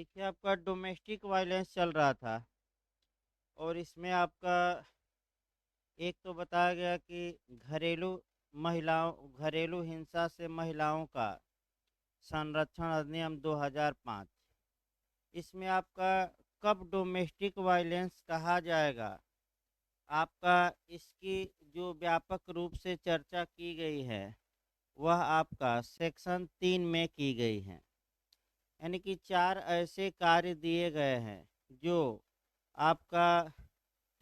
देखिए, आपका domestic violence चल रहा था और इसमें आपका एक तो बताया गया कि घरेलू हिंसा से महिलाओं का संरक्षण अधिनियम 2005। इसमें आपका कब डोमेस्टिक वायलेंस कहा जाएगा, आपका इसकी जो व्यापक रूप से चर्चा की गई है वह आपका सेक्शन 3 में की गई है। यानी कि 4 ऐसे कार्य दिए गए हैं जो आपका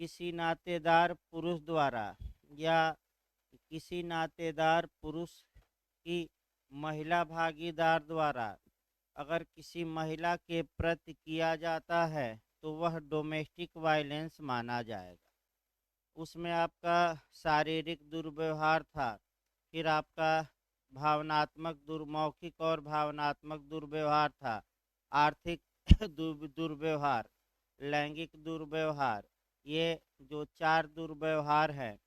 किसी नातेदार पुरुष द्वारा या किसी नातेदार पुरुष की महिला भागीदार द्वारा अगर किसी महिला के प्रति किया जाता है तो वह डोमेस्टिक वायलेंस माना जाएगा। उसमें आपका शारीरिक दुर्व्यवहार था, फिर आपका मौखिक और भावनात्मक दुर्व्यवहार था, आर्थिक दुर्व्यवहार, लैंगिक दुर्व्यवहार। ये जो 4 दुर्व्यवहार हैं,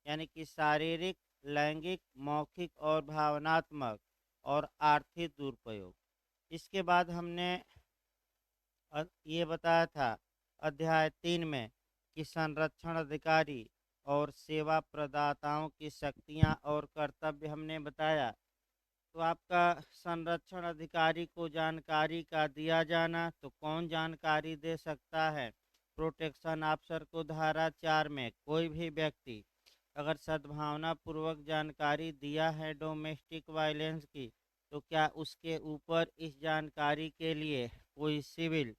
यानी कि शारीरिक, लैंगिक, मौखिक और भावनात्मक और आर्थिक दुरुपयोग। इसके बाद हमने ये बताया था अध्याय 3 में कि संरक्षण अधिकारी और सेवा प्रदाताओं की शक्तियां और कर्तव्य हमने बताया। तो आपका संरक्षण अधिकारी को जानकारी का दिया जाना, तो कौन जानकारी दे सकता है? प्रोटेक्शन ऑफिसर को धारा 4 में कोई भी व्यक्ति अगर सद्भावना पूर्वक जानकारी दिया है डोमेस्टिक वायलेंस की, तो क्या उसके ऊपर इस जानकारी के लिए कोई सिविल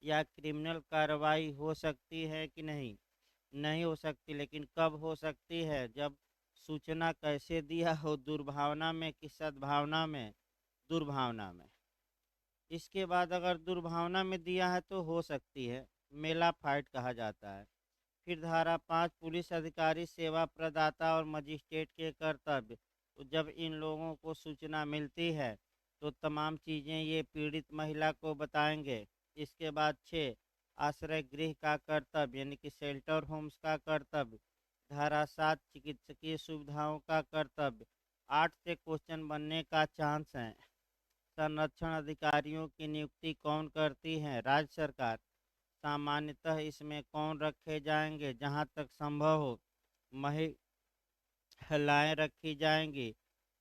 या क्रिमिनल कार्रवाई हो सकती है कि नहीं? नहीं हो सकती। लेकिन कब हो सकती है? जब सूचना कैसे दिया हो, दुर्भावना में कि सद्भावना में? दुर्भावना में। इसके बाद अगर दुर्भावना में दिया है तो हो सकती है, मेला फाइट कहा जाता है। फिर धारा 5 पुलिस अधिकारी, सेवा प्रदाता और मजिस्ट्रेट के कर्तव्य। तो जब इन लोगों को सूचना मिलती है तो तमाम चीज़ें ये पीड़ित महिला को बताएंगे। इसके बाद 6 आश्रय गृह का कर्तव्य, यानी कि शेल्टर होम्स का कर्तव्य। धारा 7 चिकित्सकीय सुविधाओं का कर्तव्य। 8 से क्वेश्चन बनने का चांस है। संरक्षण अधिकारियों की नियुक्ति कौन करती है? राज्य सरकार। सामान्यतः इसमें कौन रखे जाएंगे? जहां तक संभव हो महिलाएं रखी जाएंगी।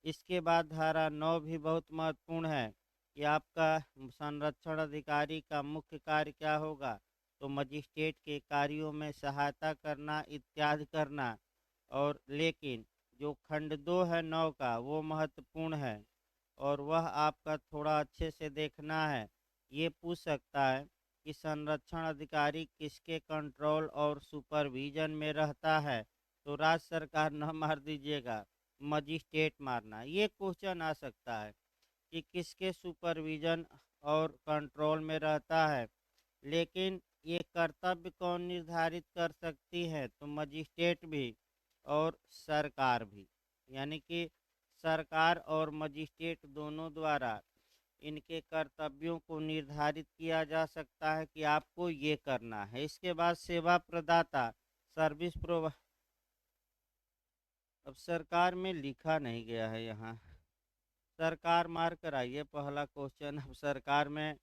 इसके बाद धारा 9 भी बहुत महत्वपूर्ण है कि आपका संरक्षण अधिकारी का मुख्य कार्य क्या होगा? तो मजिस्ट्रेट के कार्यों में सहायता करना इत्यादि करना। और लेकिन जो खंड 2 है 9 का, वो महत्वपूर्ण है और वह आपका थोड़ा अच्छे से देखना है। ये पूछ सकता है कि संरक्षण अधिकारी किसके कंट्रोल और सुपरविजन में रहता है? तो राज्य सरकार न मार दीजिएगा, मजिस्ट्रेट मारना। ये क्वेश्चन आ सकता है कि किसके सुपरविजन और कंट्रोल में रहता है। लेकिन ये कर्तव्य कौन निर्धारित कर सकती है? तो मजिस्ट्रेट भी और सरकार भी। यानी कि सरकार और मजिस्ट्रेट दोनों द्वारा इनके कर्तव्यों को निर्धारित किया जा सकता है कि आपको ये करना है। इसके बाद सेवा प्रदाता, सर्विस प्रोवाइडर। अब सरकार में लिखा नहीं गया है यहाँ, सरकार मार कर आइए पहला क्वेश्चन। अब सरकार में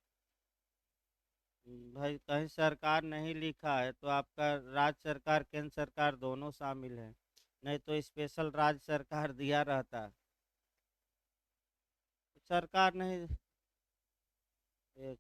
भाई कहीं सरकार नहीं लिखा है तो आपका राज्य सरकार केंद्र सरकार दोनों शामिल है, नहीं तो स्पेशल राज्य सरकार दिया रहता। सरकार नहीं। एक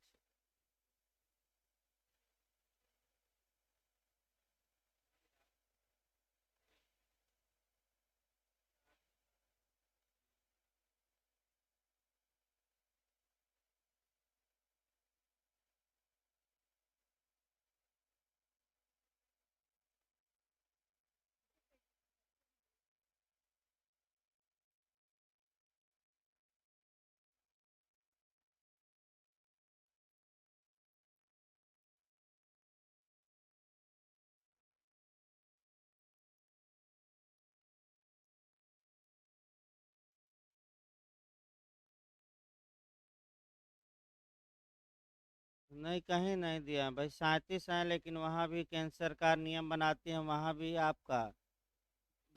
नहीं, कहीं नहीं दिया भाई, 37 है लेकिन वहाँ भी केंद्र सरकार नियम बनाती है, वहाँ भी आपका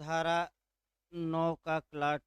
धारा 9 का क्लास।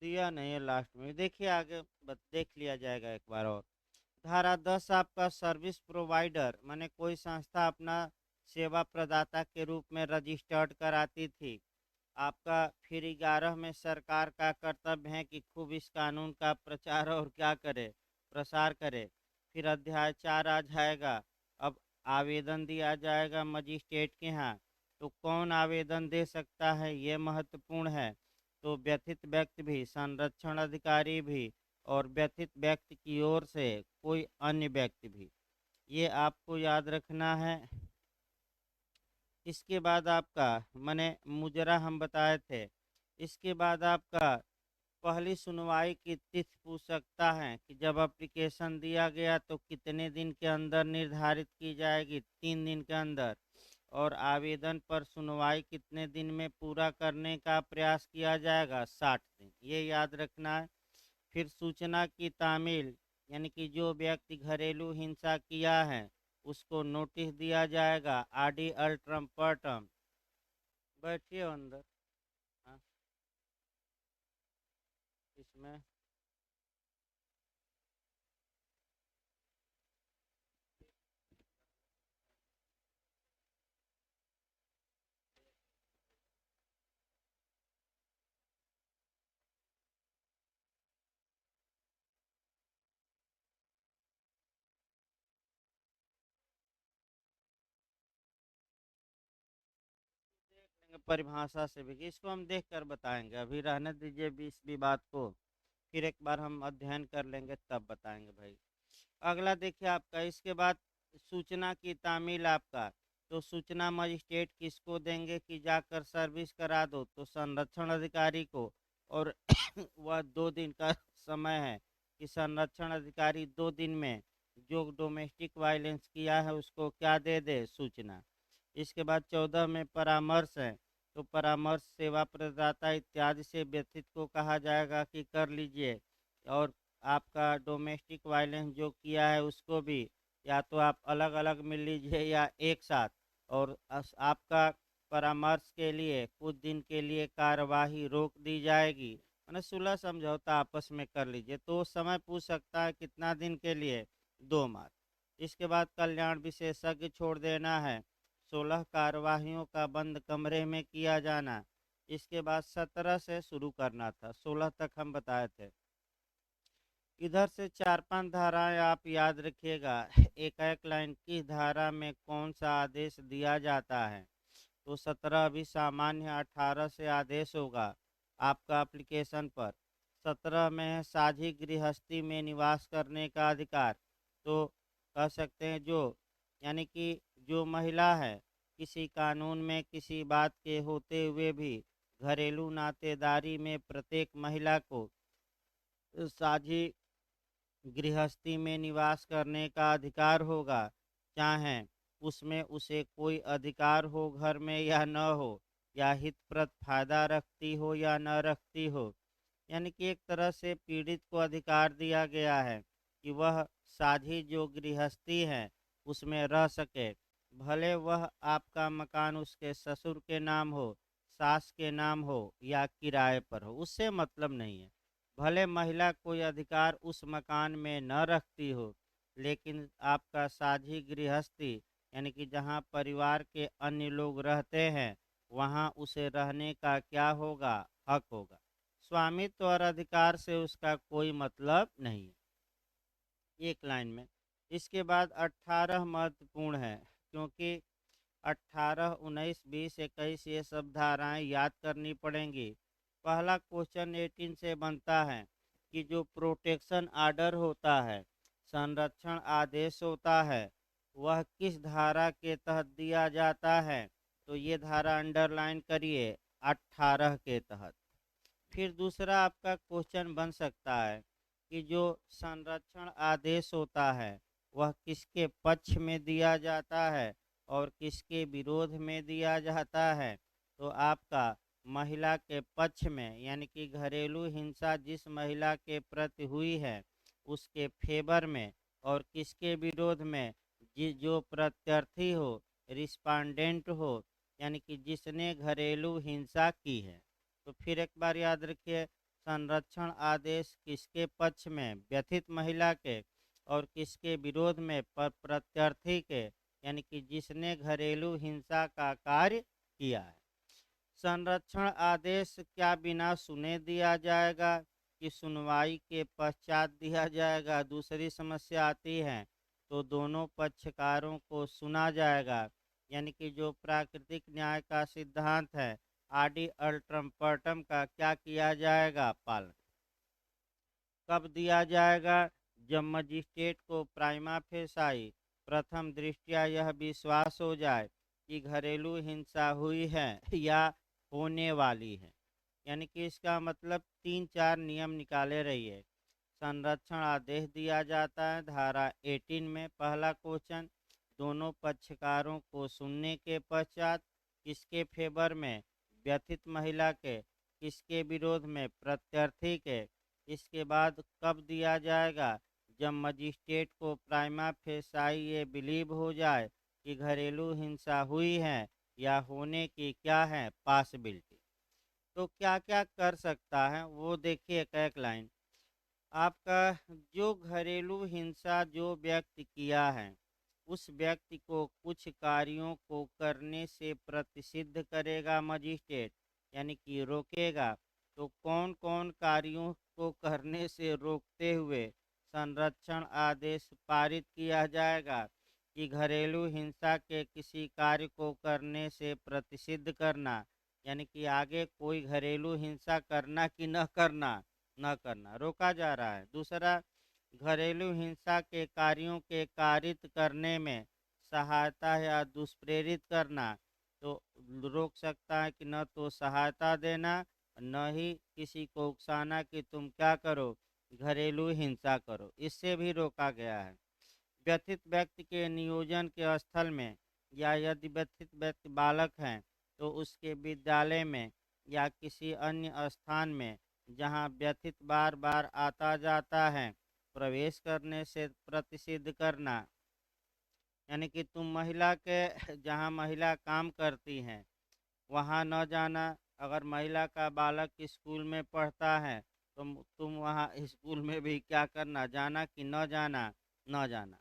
दिया नहीं है लास्ट में, देखिए आगे देख लिया जाएगा एक बार और। धारा 10 आपका सर्विस प्रोवाइडर माने कोई संस्था अपना सेवा प्रदाता के रूप में रजिस्टर्ड कराती थी आपका। फिर 11 में सरकार का कर्तव्य है कि खूब इस कानून का प्रचार और क्या करे, प्रसार करे। फिर अध्याय 4 आ जाएगा। अब आवेदन दिया जाएगा मजिस्ट्रेट के यहाँ। तो कौन आवेदन दे सकता है ये महत्वपूर्ण है। तो व्यथित व्यक्ति भी, संरक्षण अधिकारी भी, और व्यथित व्यक्ति की ओर से कोई अन्य व्यक्ति भी, ये आपको याद रखना है। इसके बाद आपका माने मुजरा हम बताए थे। इसके बाद आपका पहली सुनवाई की तिथि पूछ सकता है कि जब एप्लीकेशन दिया गया तो कितने दिन के अंदर निर्धारित की जाएगी, 3 दिन के अंदर। और आवेदन पर सुनवाई कितने दिन में पूरा करने का प्रयास किया जाएगा, 60 दिन, ये याद रखना है। फिर सूचना की तामील यानी कि जो व्यक्ति घरेलू हिंसा किया है उसको नोटिस दिया जाएगा, आडी अल्ट्रम पर्टम। बैठिए अंदर। हाँ, इसमें परिभाषा से भी, इसको हम देख कर बताएंगे, अभी रहने दीजिए इस भी बात को। फिर एक बार हम अध्ययन कर लेंगे तब बताएंगे भाई। अगला देखिए आपका, इसके बाद सूचना की तामील आपका। तो सूचना मजिस्ट्रेट किसको देंगे कि जाकर सर्विस करा दो, तो संरक्षण अधिकारी को। और वह 2 दिन का समय है कि संरक्षण अधिकारी 2 दिन में जो डोमेस्टिक वायलेंस किया है उसको क्या दे दे, सूचना। इसके बाद 14 में परामर्श है। तो परामर्श सेवा प्रदाता इत्यादि से व्यथित को कहा जाएगा कि कर लीजिए। और आपका डोमेस्टिक वायलेंस जो किया है उसको भी या तो आप अलग अलग मिल लीजिए या एक साथ। और आपका परामर्श के लिए कुछ दिन के लिए कार्यवाही रोक दी जाएगी, मैंने सुलह समझौता आपस में कर लीजिए। तो समय पूछ सकता है कितना दिन के लिए, 2 माह। इसके बाद कल्याण विशेषज्ञ छोड़ देना है। 16 कार्यवाहियों का बंद कमरे में किया जाना। इसके बाद 17 से शुरू करना था, 16 तक हम बताए थे। इधर से 4-5 धाराएं आप याद रखिएगा। एक एक लाइन की धारा में कौन सा आदेश दिया जाता है। तो 17 अभी सामान्य, 18 से आदेश होगा आपका एप्लीकेशन पर। 17 में है साझी गृहस्थी में निवास करने का अधिकार। तो कह सकते हैं जो, यानी कि जो महिला है किसी कानून में किसी बात के होते हुए भी घरेलू नातेदारी में प्रत्येक महिला को साझी गृहस्थी में निवास करने का अधिकार होगा, चाहे उसमें उसे कोई अधिकार हो घर में या न हो, या हितप्रद फायदा रखती हो या न रखती हो। यानी कि एक तरह से पीड़ित को अधिकार दिया गया है कि वह साझी जो गृहस्थी है उसमें रह सके। भले वह आपका मकान उसके ससुर के नाम हो, सास के नाम हो या किराए पर हो, उससे मतलब नहीं है। भले महिला कोई अधिकार उस मकान में न रखती हो, लेकिन आपका साझी गृहस्थी यानी कि जहाँ परिवार के अन्य लोग रहते हैं वहाँ उसे रहने का क्या होगा, हक होगा। स्वामित्व और अधिकार से उसका कोई मतलब नहीं है, एक लाइन में। इसके बाद 18 महत्वपूर्ण है, क्योंकि 18, 19, 20, 21 ये सब धाराएं याद करनी पड़ेंगी। पहला क्वेश्चन 18 से बनता है कि जो प्रोटेक्शन आर्डर होता है, संरक्षण आदेश होता है, वह किस धारा के तहत दिया जाता है। तो ये धारा अंडरलाइन करिए, 18 के तहत। फिर दूसरा आपका क्वेश्चन बन सकता है कि जो संरक्षण आदेश होता है वह किसके पक्ष में दिया जाता है और किसके विरोध में दिया जाता है। तो आपका महिला के पक्ष में, यानी कि घरेलू हिंसा जिस महिला के प्रति हुई है उसके फेवर में। और किसके विरोध में, जो प्रत्यर्थी हो, रिस्पांडेंट हो, यानी कि जिसने घरेलू हिंसा की है। तो फिर एक बार याद रखिए, संरक्षण आदेश किसके पक्ष में, व्यथित महिला के, और किसके विरोध में, प्रत्यर्थी के, यानी कि जिसने घरेलू हिंसा का कार्य किया है। संरक्षण आदेश क्या बिना सुने दिया जाएगा कि सुनवाई के पश्चात दिया जाएगा। दूसरी समस्या आती है तो दोनों पक्षकारों को सुना जाएगा, यानी कि जो प्राकृतिक न्याय का सिद्धांत है आडि अल्ट्रम्पर्टम का क्या किया जाएगा, पालन। कब दिया जाएगा, जब मजिस्ट्रेट को प्राइमा फेसाई प्रथम दृष्टया यह विश्वास हो जाए कि घरेलू हिंसा हुई है या होने वाली है। यानी कि इसका मतलब 3-4 नियम निकाले रहिए। संरक्षण आदेश दिया जाता है धारा 18 में। पहला क्वेश्चन, दोनों पक्षकारों को सुनने के पश्चात, किसके फेवर में, व्यथित महिला के, किसके विरोध में, प्रत्यर्थी के। इसके बाद कब दिया जाएगा, जब मजिस्ट्रेट को प्राइमा फेसाई ये बिलीव हो जाए कि घरेलू हिंसा हुई है या होने की क्या है पॉसिबिलिटी। तो क्या क्या कर सकता है वो देखिए, एक एक लाइन। आपका जो घरेलू हिंसा जो व्यक्ति किया है उस व्यक्ति को कुछ कार्यों को करने से प्रतिषिद्ध करेगा मजिस्ट्रेट, यानी कि रोकेगा। तो कौन कौन कार्यों को करने से रोकते हुए संरक्षण आदेश पारित किया जाएगा कि घरेलू हिंसा के किसी कार्य को करने से प्रतिषिद्ध करना, यानी कि आगे कोई घरेलू हिंसा करना कि न करना, न करना रोका जा रहा है। दूसरा, घरेलू हिंसा के कार्यों के कारित करने में सहायता या दुष्प्रेरित करना, तो रोक सकता है कि न तो सहायता देना, न ही किसी को उकसाना कि तुम क्या करो, घरेलू हिंसा करो, इससे भी रोका गया है। व्यथित व्यक्ति के नियोजन के स्थल में, या यदि व्यथित व्यक्ति बालक हैं तो उसके विद्यालय में या किसी अन्य स्थान में जहां व्यथित बार बार आता जाता है, प्रवेश करने से प्रतिषिद्ध करना, यानी कि तुम महिला के जहां महिला काम करती हैं वहां न जाना। अगर महिला का बालक स्कूल में पढ़ता है तो तुम वहां स्कूल में भी क्या करना, जाना कि न जाना, न जाना।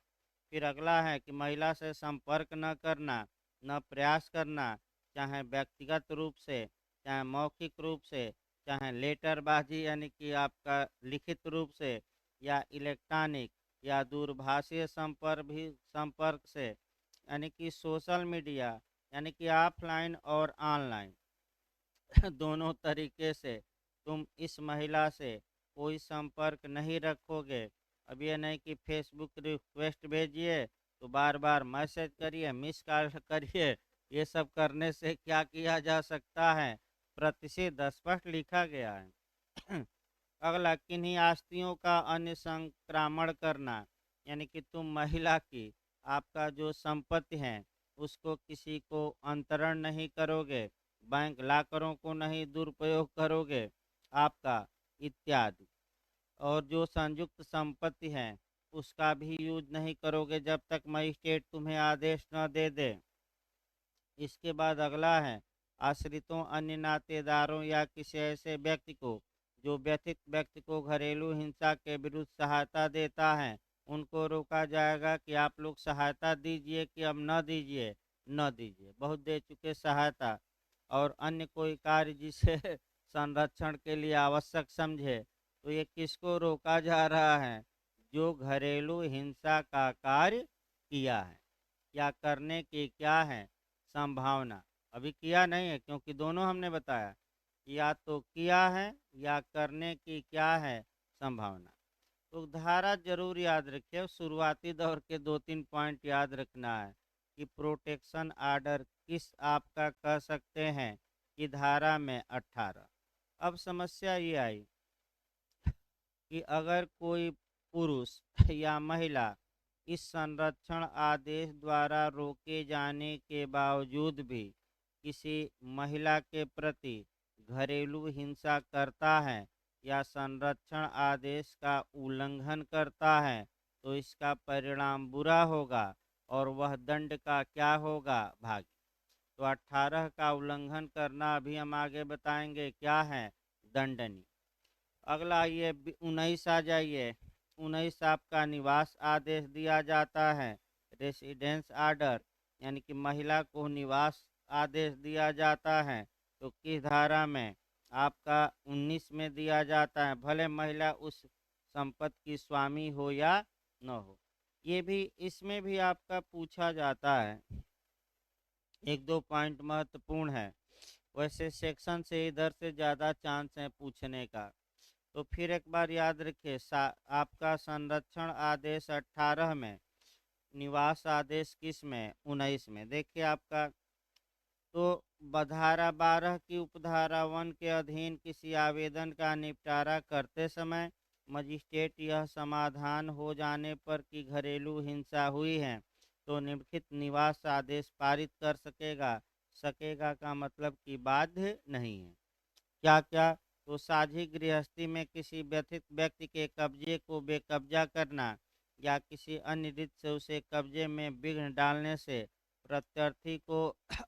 फिर अगला है कि महिला से संपर्क न करना, न प्रयास करना, चाहे व्यक्तिगत रूप से, चाहे मौखिक रूप से, चाहे लेटरबाजी यानी कि आपका लिखित रूप से, या इलेक्ट्रॉनिक या दूरभाषीय संपर्क से, यानी कि सोशल मीडिया, यानी कि ऑफलाइन और ऑनलाइन दोनों तरीके से तुम इस महिला से कोई संपर्क नहीं रखोगे। अब ये नहीं कि फेसबुक रिक्वेस्ट भेजिए तो बार बार मैसेज करिए, मिस कॉल करिए, ये सब करने से क्या किया जा सकता है, प्रतिषिद्ध स्पष्ट लिखा गया है। अगला, किन्हीं आस्तियों का अन्य संक्रामण करना, यानी कि तुम महिला की आपका जो संपत्ति है उसको किसी को अंतरण नहीं करोगे, बैंक लाकरों को नहीं दुरुपयोग करोगे आपका, इत्यादि। और जो संयुक्त संपत्ति है उसका भी यूज नहीं करोगे जब तक मजिस्ट्रेट तुम्हें आदेश न दे दे। इसके बाद अगला है, आश्रितों, अन्य नातेदारों या किसी ऐसे व्यक्ति को जो व्यथित व्यक्ति को घरेलू हिंसा के विरुद्ध सहायता देता है, उनको रोका जाएगा कि आप लोग सहायता दीजिए कि अब न दीजिए, न दीजिए, बहुत दे चुके सहायता। और अन्य कोई कार्य जिसे संरक्षण के लिए आवश्यक समझे, तो ये किसको रोका जा रहा है, जो घरेलू हिंसा का कार्य किया है या करने की क्या है संभावना। अभी किया नहीं है क्योंकि दोनों हमने बताया, या तो किया है या करने की क्या है संभावना। तो धारा जरूर याद रखिए, शुरुआती दौर के 2-3 पॉइंट याद रखना है कि प्रोटेक्शन आर्डर किस आपका कह सकते हैं कि धारा में 18। अब समस्या ये आई कि अगर कोई पुरुष या महिला इस संरक्षण आदेश द्वारा रोके जाने के बावजूद भी किसी महिला के प्रति घरेलू हिंसा करता है या संरक्षण आदेश का उल्लंघन करता है, तो इसका परिणाम बुरा होगा और वह दंड का क्या होगा, भागी। तो 18 का उल्लंघन करना अभी हम आगे बताएंगे क्या है, दंडनीय। अगला आइए 19 आ जाइए। 19 आपका निवास आदेश दिया जाता है, रेसिडेंस आर्डर, यानी कि महिला को निवास आदेश दिया जाता है। तो किस धारा में? आपका 19 में दिया जाता है, भले महिला उस संपत्ति की स्वामी हो या न हो। ये भी, इसमें भी आपका पूछा जाता है, एक दो पॉइंट महत्वपूर्ण है। वैसे सेक्शन से इधर से ज़्यादा चांस है पूछने का। तो फिर एक बार याद रखिए, आपका संरक्षण आदेश 18 में, निवास आदेश किस में? 19 में। देखिए आपका, तो धारा 12 की उपधारा 1 के अधीन किसी आवेदन का निपटारा करते समय मजिस्ट्रेट यह समाधान हो जाने पर कि घरेलू हिंसा हुई है तो निम्नलिखित निवास आदेश पारित कर सकेगा। सकेगा का मतलब कि बाध्य नहीं है। क्या क्या? तो साझी गृहस्थी में किसी व्यथित व्यक्ति के कब्जे को बेकब्जा करना या किसी अन्य रीत से उसे कब्जे में विघ्न डालने से प्रत्यर्थी को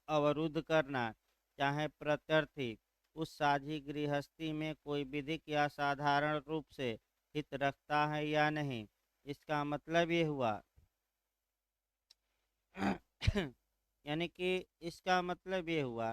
अवरुद्ध करना, चाहे प्रत्यर्थी उस साझी गृहस्थी में कोई विधिक या साधारण रूप से हित रखता है या नहीं। इसका मतलब ये हुआ यानी कि इसका मतलब ये हुआ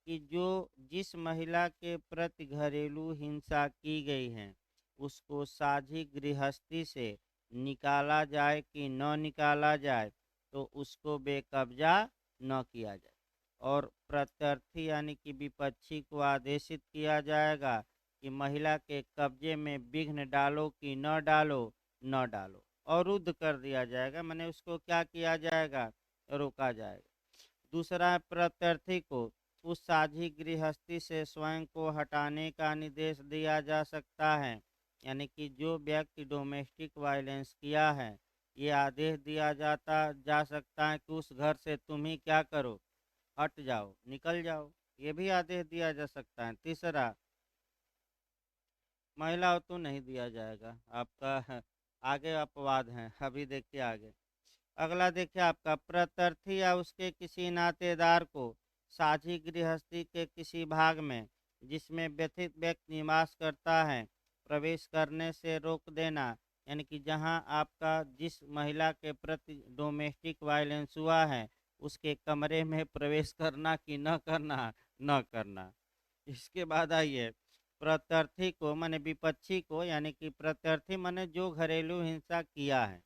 कि जो जिस महिला के प्रति घरेलू हिंसा की गई है उसको साझी गृहस्थी से निकाला जाए कि न निकाला जाए, तो उसको बेकब्जा न किया जाए और प्रत्यर्थी यानी कि विपक्षी को आदेशित किया जाएगा कि महिला के कब्जे में विघ्न डालो कि न डालो, न डालो, अवरुद्ध कर दिया जाएगा, माने उसको क्या किया जाएगा? रोका जाएगा। दूसरा है, प्रत्यर्थी को उस साझी गृहस्थी से स्वयं को हटाने का निर्देश दिया जा सकता है, यानी कि जो व्यक्ति डोमेस्टिक वायलेंस किया है ये आदेश दिया जा सकता है कि उस घर से तुम ही क्या करो, हट जाओ, निकल जाओ, ये भी आदेश दिया जा सकता है। तीसरा, महिलाओं तो नहीं दिया जाएगा आपका, आगे अपवाद हैं, अभी देखिए आगे। अगला देखिए आपका, प्रत्यर्थी या उसके किसी नातेदार को साझी गृहस्थी के किसी भाग में जिसमें व्यथित व्यक्ति निवास करता है प्रवेश करने से रोक देना, यानी कि जहां आपका जिस महिला के प्रति डोमेस्टिक वायलेंस हुआ है उसके कमरे में प्रवेश करना कि न करना, न करना। इसके बाद आइए, प्रत्यर्थी को माने विपक्षी को, यानी कि प्रत्यर्थी माने जो घरेलू हिंसा किया है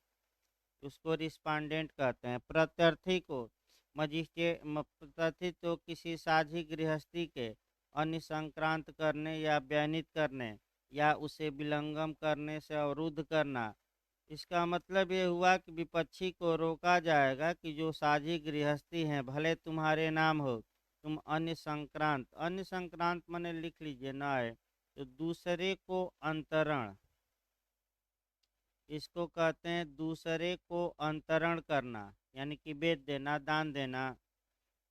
उसको रिस्पांडेंट कहते हैं। प्रत्यर्थी को मजिस्ट्रेट प्रत्यर्थी तो किसी साझी गृहस्थी के अन्य संक्रांत करने या व्यनित करने या उसे विलंगम करने से अवरुद्ध करना। इसका मतलब ये हुआ कि विपक्षी को रोका जाएगा कि जो साझी गृहस्थी है भले तुम्हारे नाम हो, तुम अन्य संक्रांत मैंने लिख लीजिए ना है, तो दूसरे को अंतरण, इसको कहते हैं दूसरे को अंतरण करना, यानी कि बेच देना, दान देना।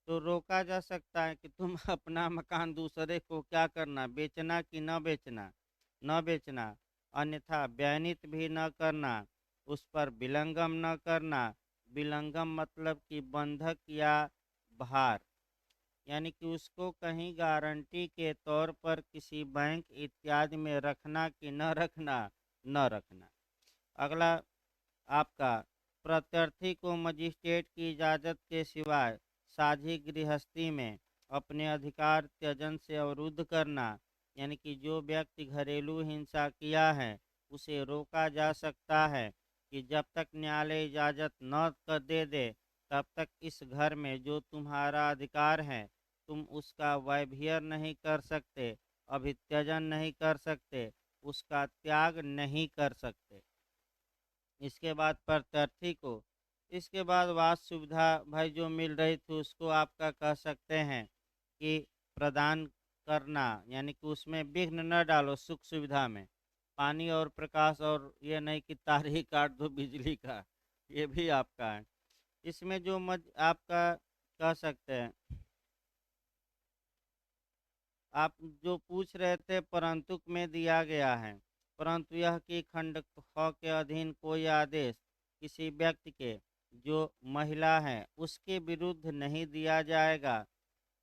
तो रोका जा सकता है कि तुम अपना मकान दूसरे को क्या करना, बेचना कि न बेचना, न बेचना। अन्यथा व्यनित भी न करना, उस पर विलंगम न करना। विलंगम मतलब कि बंधक या भार, यानी कि उसको कहीं गारंटी के तौर पर किसी बैंक इत्यादि में रखना कि न रखना, न रखना। अगला आपका, प्रत्यर्थी को मजिस्ट्रेट की इजाज़त के सिवाय साझी गृहस्थी में अपने अधिकार त्यजन से अवरुद्ध करना, यानी कि जो व्यक्ति घरेलू हिंसा किया है उसे रोका जा सकता है कि जब तक न्यायालय इजाज़त न कर दे तब तक इस घर में जो तुम्हारा अधिकार है तुम उसका वैभव नहीं कर सकते, अभित्यजन नहीं कर सकते, उसका त्याग नहीं कर सकते। इसके बाद प्रत्यर्थी को, इसके बाद वास सुविधा भाई जो मिल रही थी उसको आपका कह सकते हैं कि प्रदान करना, यानी कि उसमें विघ्न न डालो सुख सुविधा में, पानी और प्रकाश, और ये नहीं कि तार ही काट दो बिजली का, ये भी आपका है। इसमें जो आपका कह सकते हैं, आप जो पूछ रहे थे परंतु में दिया गया है, परंतु यह कि खंड ख के अधीन कोई आदेश किसी व्यक्ति के जो महिला है उसके विरुद्ध नहीं दिया जाएगा,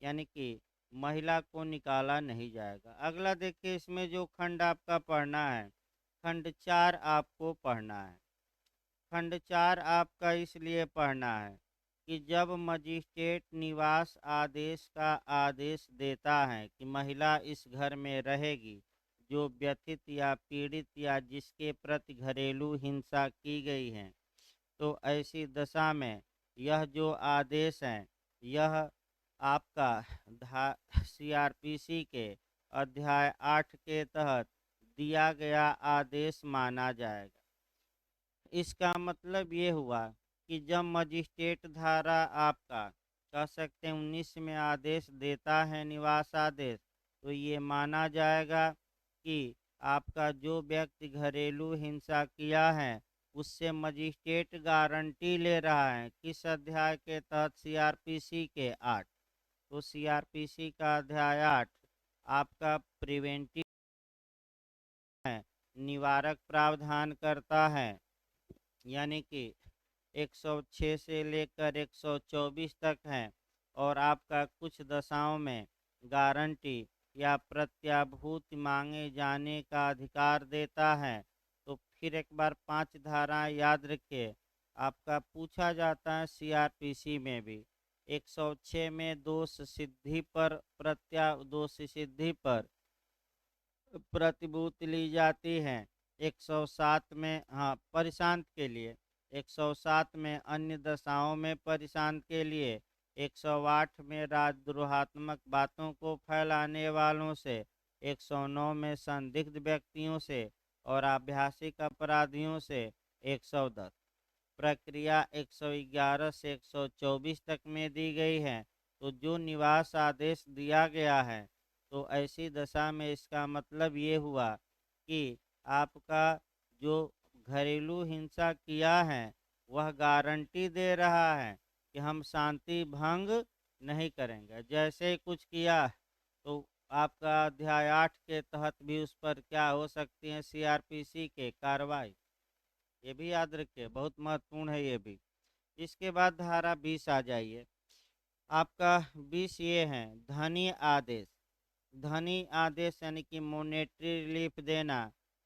यानी कि महिला को निकाला नहीं जाएगा। अगला देखिए, इसमें जो खंड आपका पढ़ना है, खंड 4 आपको पढ़ना है। खंड 4 आपका इसलिए पढ़ना है कि जब मजिस्ट्रेट निवास आदेश का आदेश देता है कि महिला इस घर में रहेगी जो व्यथित या पीड़ित या जिसके प्रति घरेलू हिंसा की गई है, तो ऐसी दशा में यह जो आदेश है, यह आपका सीआरपीसी के अध्याय 8 के तहत दिया गया आदेश माना जाएगा। इसका मतलब ये हुआ कि जब मजिस्ट्रेट धारा आपका कह सकते हैं 19 में आदेश देता है, निवास आदेश, तो ये माना जाएगा कि आपका जो व्यक्ति घरेलू हिंसा किया है उससे मजिस्ट्रेट गारंटी ले रहा है। किस अध्याय के तहत? सीआरपीसी के 8। तो सीआरपीसी का अध्याय 8 आपका प्रिवेंटिव है, निवारक प्रावधान करता है, यानी कि 106 से लेकर 124 तक है, और आपका कुछ दशाओं में गारंटी या प्रत्याभूति मांगे जाने का अधिकार देता है। तो फिर एक बार 5 धाराएं याद रखिए, आपका पूछा जाता है सीआरपीसी में भी। 106 में दोष सिद्धि पर दोष सिद्धि पर प्रतिभूति ली जाती है। 107 में हाँ परिशांत के लिए, 107 में अन्य दशाओं में परिशांत के लिए, 108 में राजद्रोहात्मक बातों को फैलाने वालों से, 109 में संदिग्ध व्यक्तियों से और आभ्यासिक अपराधियों से, 110 प्रक्रिया 111 से 124 तक में दी गई है। तो जो निवास आदेश दिया गया है, तो ऐसी दशा में इसका मतलब ये हुआ कि आपका जो घरेलू हिंसा किया है वह गारंटी दे रहा है कि हम शांति भंग नहीं करेंगे। जैसे ही कुछ किया तो आपका अध्याय 8 के तहत भी उस पर क्या हो सकती है? सीआरपीसी के कार्रवाई। ये भी याद रखिए, बहुत महत्वपूर्ण है ये भी। इसके बाद धारा 20 आ जाइए। आपका 20 ये है धनी आदेश। धनी आदेश यानी कि मोनेटरी रिलीफ देना,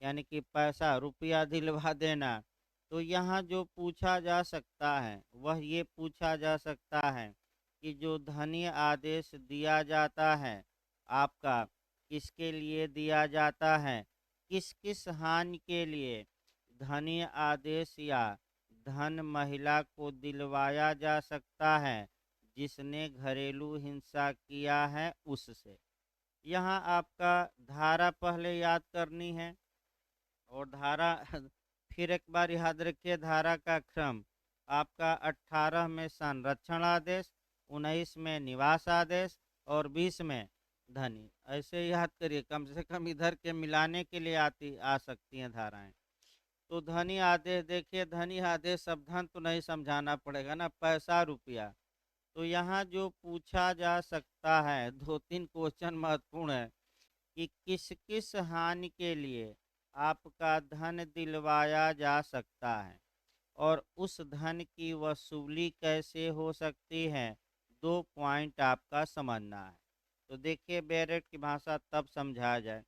यानी कि पैसा रुपया दिलवा देना। तो यहाँ जो पूछा जा सकता है वह ये पूछा जा सकता है कि जो धनी आदेश दिया जाता है आपका, किसके लिए दिया जाता है, किस किस हानि के लिए धनी आदेश या धन महिला को दिलवाया जा सकता है जिसने घरेलू हिंसा किया है उससे। यहाँ आपका धारा पहले याद करनी है, और धारा फिर एक बार याद रखिए धारा का क्रम। आपका 18 में संरक्षण आदेश, 19 में निवास आदेश और 20 में धनी। ऐसे याद करिए, कम से कम इधर के मिलाने के लिए आ सकती हैं धाराएं। तो धनी आदेश देखिए, धनी आदेश अब धन तो नहीं समझाना पड़ेगा ना, पैसा रुपया। तो यहाँ जो पूछा जा सकता है, 2-3 क्वेश्चन महत्वपूर्ण है कि किस किस हानि के लिए आपका धन दिलवाया जा सकता है और उस धन की वसूली कैसे हो सकती है। 2 पॉइंट आपका समझना है। तो देखिए बैरेट की भाषा तब समझा जाए।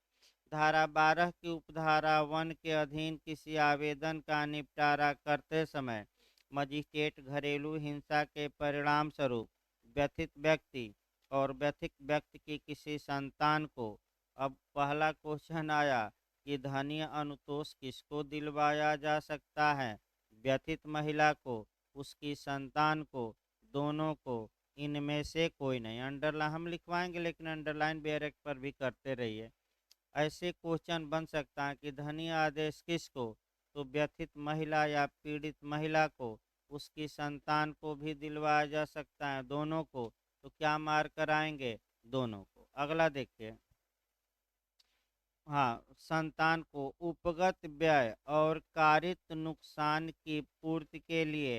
धारा 12 की उपधारा 1 के अधीन किसी आवेदन का निपटारा करते समय मजिस्ट्रेट घरेलू हिंसा के परिणाम स्वरूप व्यथित व्यक्ति और व्यथित व्यक्ति की किसी संतान को, अब पहला क्वेश्चन आया कि धनीय अनुतोष किसको दिलवाया जा सकता है? व्यथित महिला को, उसकी संतान को, दोनों को, इनमें से कोई नहीं। अंडरलाइन हम लिखवाएंगे लेकिन अंडरलाइन बैरेक्ट पर भी करते रहिए। ऐसे क्वेश्चन बन सकता है कि धनी आदेश किसको? तो व्यथित महिला या पीड़ित महिला को, उसकी संतान को भी दिलवाया जा सकता है, दोनों को। तो क्या मार कराएंगे? दोनों को। अगला देखिए, हाँ संतान को उपगत व्यय और कारित नुकसान की पूर्ति के लिए,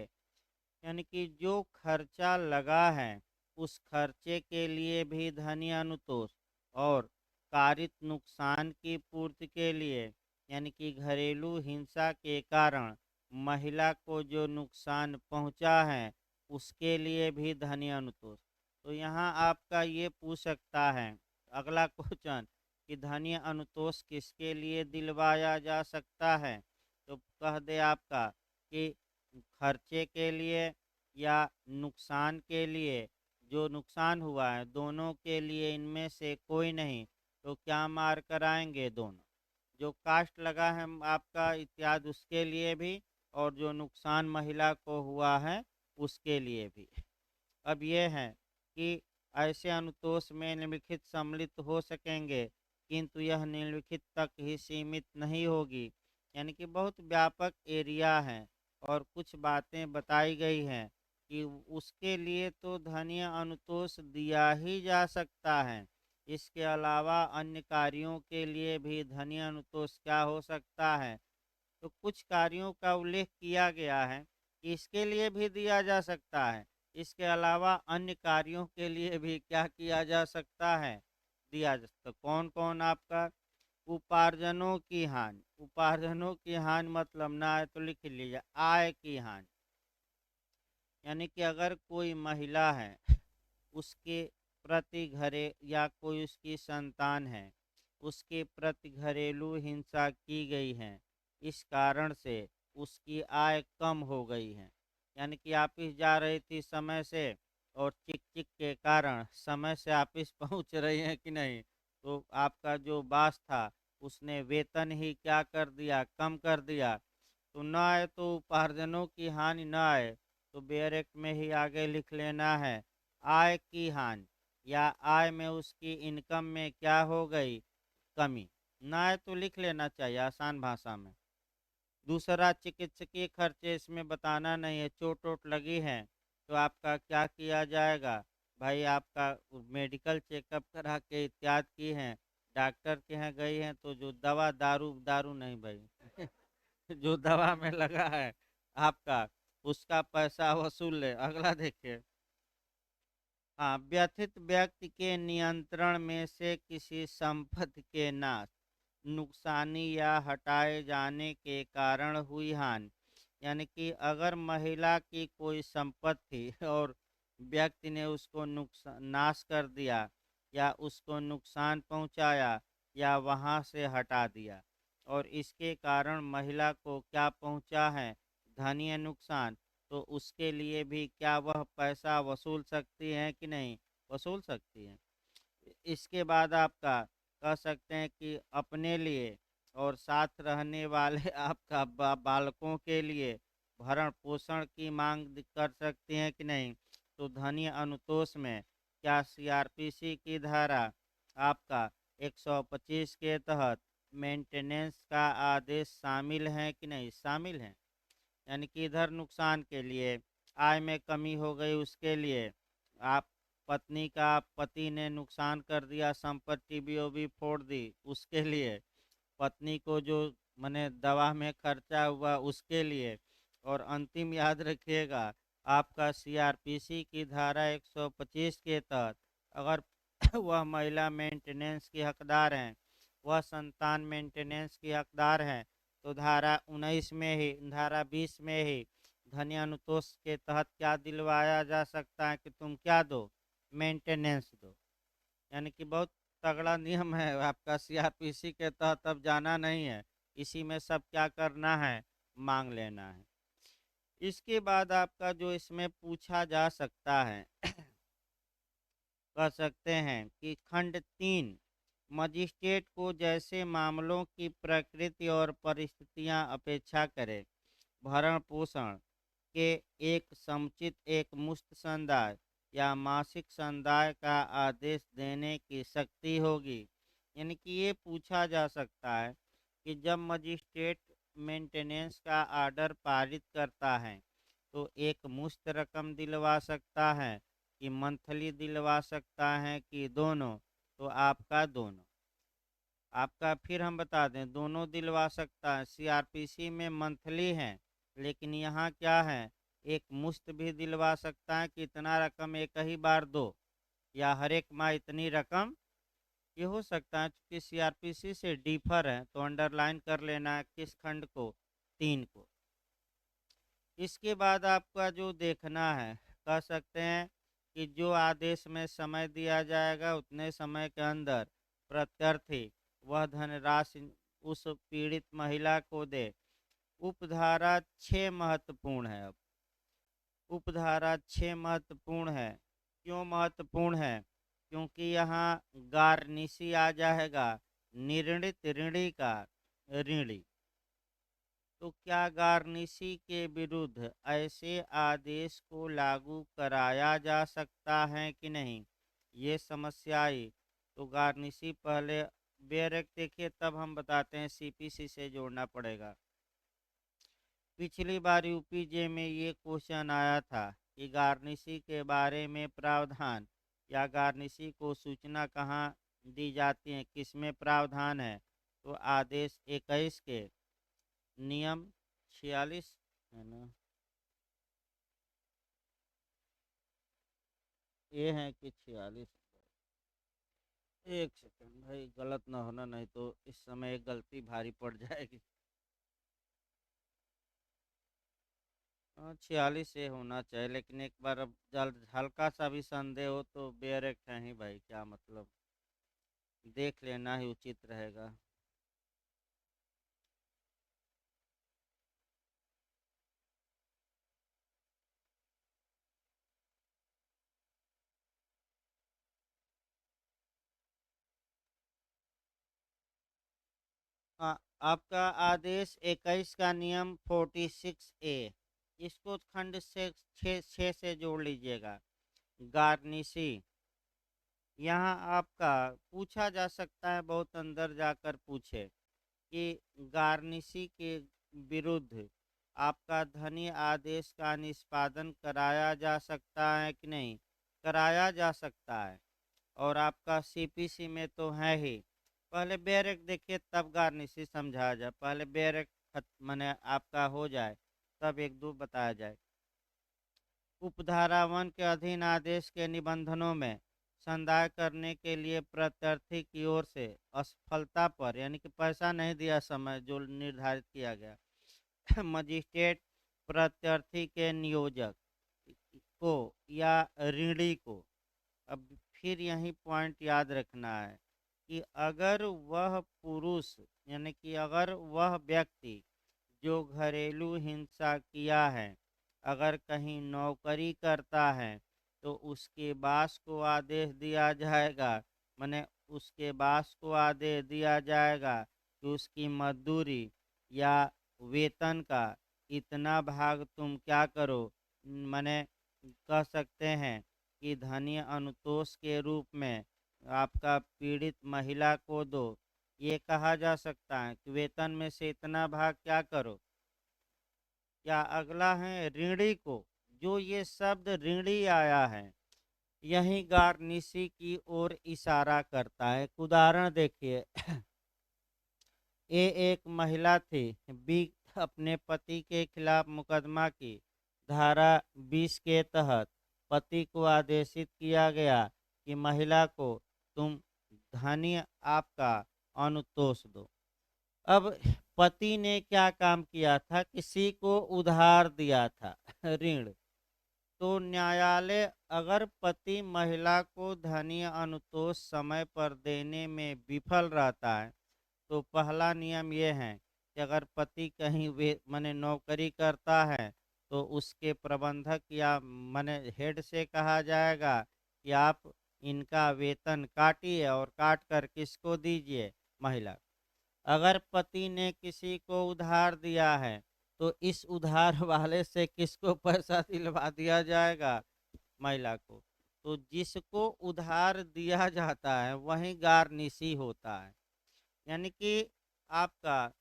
यानी कि जो खर्चा लगा है उस खर्चे के लिए भी धनी अनुतोष, और कारित नुकसान की पूर्ति के लिए, यानी कि घरेलू हिंसा के कारण महिला को जो नुकसान पहुंचा है उसके लिए भी धनी अनुतोष। तो यहाँ आपका ये पूछ सकता है अगला क्वेश्चन कि धनीय अनुतोष किसके लिए दिलवाया जा सकता है, तो कह दे आपका कि खर्चे के लिए या नुकसान के लिए। जो नुकसान हुआ है दोनों के लिए इनमें से कोई नहीं, तो क्या मार कराएंगे दोनों। जो कास्ट लगा है आपका इत्यादि उसके लिए भी, और जो नुकसान महिला को हुआ है उसके लिए भी। अब ये है कि ऐसे अनुतोष में निम्नलिखित सम्मिलित हो सकेंगे, किंतु यह निम्नलिखित तक ही सीमित नहीं होगी। यानी कि बहुत व्यापक एरिया है और कुछ बातें बताई गई हैं कि उसके लिए तो धनीय अनुतोष दिया ही जा सकता है। इसके अलावा अन्य कार्यों के लिए भी धनीय अनुतोष क्या हो सकता है, तो कुछ कार्यों का उल्लेख किया गया है कि इसके लिए भी दिया जा सकता है। इसके अलावा अन्य कार्यों के लिए भी क्या किया जा सकता है, दिया जा सकता। कौन कौन आपका, उपार्जनों की हानि। उपार्जनों की हानि मतलब ना आए तो लिख लीजिए आय की हानि। यानी कि अगर कोई महिला है उसके प्रति घरे या कोई उसकी संतान है उसके प्रति घरेलू हिंसा की गई है, इस कारण से उसकी आय कम हो गई है। यानी कि ऑफिस जा रही थी समय से और चिक चिक के कारण समय से ऑफिस पहुंच रही है कि नहीं, तो आपका जो बॉस था उसने वेतन ही क्या कर दिया, कम कर दिया। तो न आए तो उपार्जनों की हानि न आए, तो बेरेक में ही आगे लिख लेना है आय की हानि, या आय में उसकी इनकम में क्या हो गई, कमी। ना आए तो लिख लेना चाहिए आसान भाषा में। दूसरा चिकित्सकीय खर्चे इसमें बताना नहीं है, चोट वोट लगी है तो आपका क्या किया जाएगा, भाई आपका मेडिकल चेकअप करा के इत्यादि की हैं, डॉक्टर के यहाँ गई हैं तो जो दवा, दारू दारू नहीं भाई जो दवा में लगा है आपका उसका पैसा वसूल ले। अगला देखिए, हाँ, व्यथित व्यक्ति के नियंत्रण में से किसी संपत्ति के नाश, नुकसानी या हटाए जाने के कारण हुई हानि। यानी कि अगर महिला की कोई संपत्ति और व्यक्ति ने उसको नुकसान नाश कर दिया या उसको नुकसान पहुंचाया या वहां से हटा दिया, और इसके कारण महिला को क्या पहुंचा है, धनीय नुकसान, तो उसके लिए भी क्या वह पैसा वसूल सकती हैं कि नहीं, वसूल सकती हैं। इसके बाद आपका कह सकते हैं कि अपने लिए और साथ रहने वाले आपका बालकों के लिए भरण पोषण की मांग कर सकती हैं कि नहीं, तो धनीय अनुतोष में क्या सीआरपीसी की धारा आपका 125 के तहत मेंटेनेंस का आदेश शामिल है कि नहीं, शामिल है। यानी कि इधर नुकसान के लिए, आय में कमी हो गई उसके लिए, आप पत्नी का पति ने नुकसान कर दिया, संपत्ति भी वो भी फोड़ दी उसके लिए, पत्नी को जो मने दवा में खर्चा हुआ उसके लिए, और अंतिम याद रखिएगा आपका सीआरपीसी की धारा 125 के तहत अगर वह महिला मेंटेनेंस की हकदार हैं, वह संतान मेंटेनेंस की हकदार हैं, तो धारा 19 में ही, धारा 20 में ही धन्य अनुतोष के तहत क्या दिलवाया जा सकता है कि तुम क्या दो, मेंटेनेंस दो। यानी कि बहुत तगड़ा नियम है आपका, सीआरपीसी के तहत अब जाना नहीं है, इसी में सब क्या करना है, मांग लेना है। इसके बाद आपका जो इसमें पूछा जा सकता है कह सकते हैं कि खंड 3 मजिस्ट्रेट को जैसे मामलों की प्रकृति और परिस्थितियां अपेक्षा करे भरण पोषण के एक समुचित एक मुश्त संदाय या मासिक संदाय का आदेश देने की शक्ति होगी। यानी कि ये पूछा जा सकता है कि जब मजिस्ट्रेट मेंटेनेंस का आर्डर पारित करता है तो एक मुश्त रकम दिलवा सकता है कि मंथली दिलवा सकता है कि दोनों, तो आपका दोनों। आपका फिर हम बता दें दोनों दिलवा सकता है, सीआरपीसी में मंथली है लेकिन यहाँ क्या है, एक मुश्त भी दिलवा सकता है कि इतना रकम एक ही बार दो, या हर एक माह इतनी रकम। ये हो सकता है क्योंकि सीआरपीसी से डिफर है तो अंडरलाइन कर लेना है किस खंड को, 3 को। इसके बाद आपका जो देखना है कह सकते हैं कि जो आदेश में समय दिया जाएगा उतने समय के अंदर प्रत्यर्थी वह धनराशि उस पीड़ित महिला को दे। उपधारा 6 महत्वपूर्ण है। अब उपधारा 6 महत्वपूर्ण है। क्यों महत्वपूर्ण है? क्योंकि यहाँ गार्निशी आ जाएगा निर्णित ऋणी का ऋणी। तो क्या गार्निशी के विरुद्ध ऐसे आदेश को लागू कराया जा सकता है कि नहीं, ये समस्या आई। तो गार्निशी पहले बेरेक देखिए, तब हम बताते हैं सीपीसी से जोड़ना पड़ेगा। पिछली बार यूपीजे में ये क्वेश्चन आया था कि गार्निशी के बारे में प्रावधान या गार्निशी को सूचना कहाँ दी जाती है, किसमें प्रावधान है। तो आदेश 21 के नियम 46 है ना, ये है कि 46। एक सेकंड भाई, गलत ना होना, नहीं तो इस समय एक गलती भारी पड़ जाएगी। हाँ 46 से होना चाहिए, लेकिन एक बार अब जल्द हल्का सा भी संदेह हो तो बेरेक्ट है ही भाई, क्या मतलब, देख लेना ही उचित रहेगा। आपका आदेश 21 का नियम 46A, इसको खंड से 6 से जोड़ लीजिएगा। गार्निशी, यहाँ आपका पूछा जा सकता है, बहुत अंदर जाकर पूछे कि गार्निशी के विरुद्ध आपका धनी आदेश का निष्पादन कराया जा सकता है कि नहीं, कराया जा सकता है। और आपका सीपीसी में तो है ही। पहले बेरेक देखिए तब गार्निशी समझा जाए, पहले बेरेक माने आपका हो जाए तब एक दो बताया जाए। उपधारा 1 के अधीन आदेश के निबंधनों में संदाय करने के लिए प्रत्यर्थी की ओर से असफलता पर, यानी कि पैसा नहीं दिया समय जो निर्धारित किया गया, मजिस्ट्रेट प्रत्यर्थी के नियोजक को या ऋणी को, अब फिर यही पॉइंट याद रखना है कि अगर वह पुरुष, यानी कि अगर वह व्यक्ति जो घरेलू हिंसा किया है अगर कहीं नौकरी करता है तो उसके बास को आदेश दिया जाएगा, माने उसके बास को आदेश दिया जाएगा कि उसकी मजदूरी या वेतन का इतना भाग तुम क्या करो, माने कह सकते हैं कि धनीय अनुतोष के रूप में आपका पीड़ित महिला को दो। ये कहा जा सकता है कि वेतन में से इतना भाग क्या करो। या अगला है ऋणी को, जो ये शब्द ऋणी आया है यही गार्निशी की ओर इशारा करता है। एक उदाहरण देखिए, ए एक महिला थी, बी अपने पति के खिलाफ मुकदमा की धारा 20 के तहत पति को आदेशित किया गया कि महिला को तुम धनी आपका अनुतोष दो। अब पति ने क्या काम किया था, किसी को उधार दिया था ऋण। तो न्यायालय अगर पति महिला को धनीय अनुतोष समय पर देने में विफल रहता है तो पहला नियम ये है कि अगर पति कहीं वे माने नौकरी करता है तो उसके प्रबंधक या माने हेड से कहा जाएगा कि आप इनका वेतन काटिए और काट कर किसको दीजिए, महिला। अगर पति ने किसी को उधार दिया है तो इस उधार वाले से किसको पैसा दिलवा दिया जाएगा, महिला को। तो जिसको उधार दिया जाता है वही गार्निशी होता है। यानी कि आपका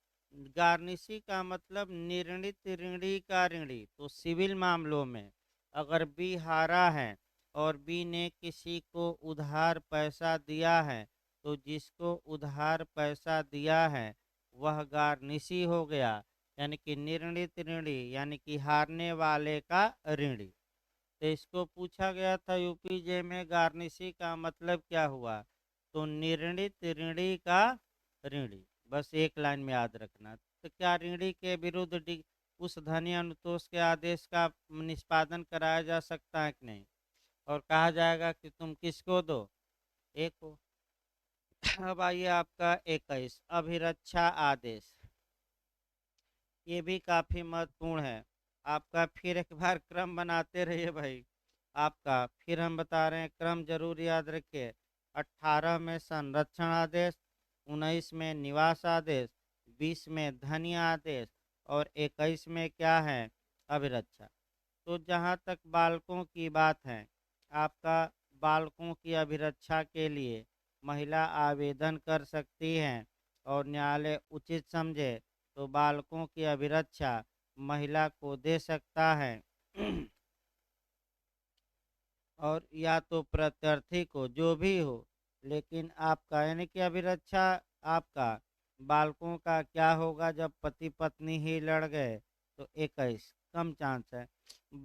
गार्निशी का मतलब निर्णित ऋणी का ऋणी। तो सिविल मामलों में अगर बी हारा है और बी ने किसी को उधार पैसा दिया है तो जिसको उधार पैसा दिया है वह गार्निशी हो गया, यानी कि निर्णित ऋणी, यानी कि हारने वाले का ऋणी। तो इसको पूछा गया था यूपीजे में गार्निशी का मतलब क्या हुआ, तो निर्णित ऋणी का ऋणी। बस एक लाइन में याद रखना। तो क्या ऋणी के विरुद्ध उस धनी अनुतोष के आदेश का निष्पादन कराया जा सकता है कि नहीं। और कहा जाएगा कि तुम किसको दो, ए को। अब आइए आपका 21 अभिरक्षा आदेश। ये भी काफी महत्वपूर्ण है आपका। फिर एक बार क्रम बनाते रहिए भाई आपका। फिर हम बता रहे हैं क्रम जरूर याद रखिए। 18 में संरक्षण आदेश, 19 में निवास आदेश, 20 में धन्य आदेश और 21 में क्या है, अभिरक्षा। तो जहाँ तक बालकों की बात है आपका, बालकों की अभिरक्षा के लिए महिला आवेदन कर सकती हैं और न्यायालय उचित समझे तो बालकों की अभिरक्षा महिला को दे सकता है और या तो प्रत्यर्थी को, जो भी हो। लेकिन आपका यानी कि अभिरक्षा आपका बालकों का क्या होगा जब पति पत्नी ही लड़ गए, तो 21 कम चांस है।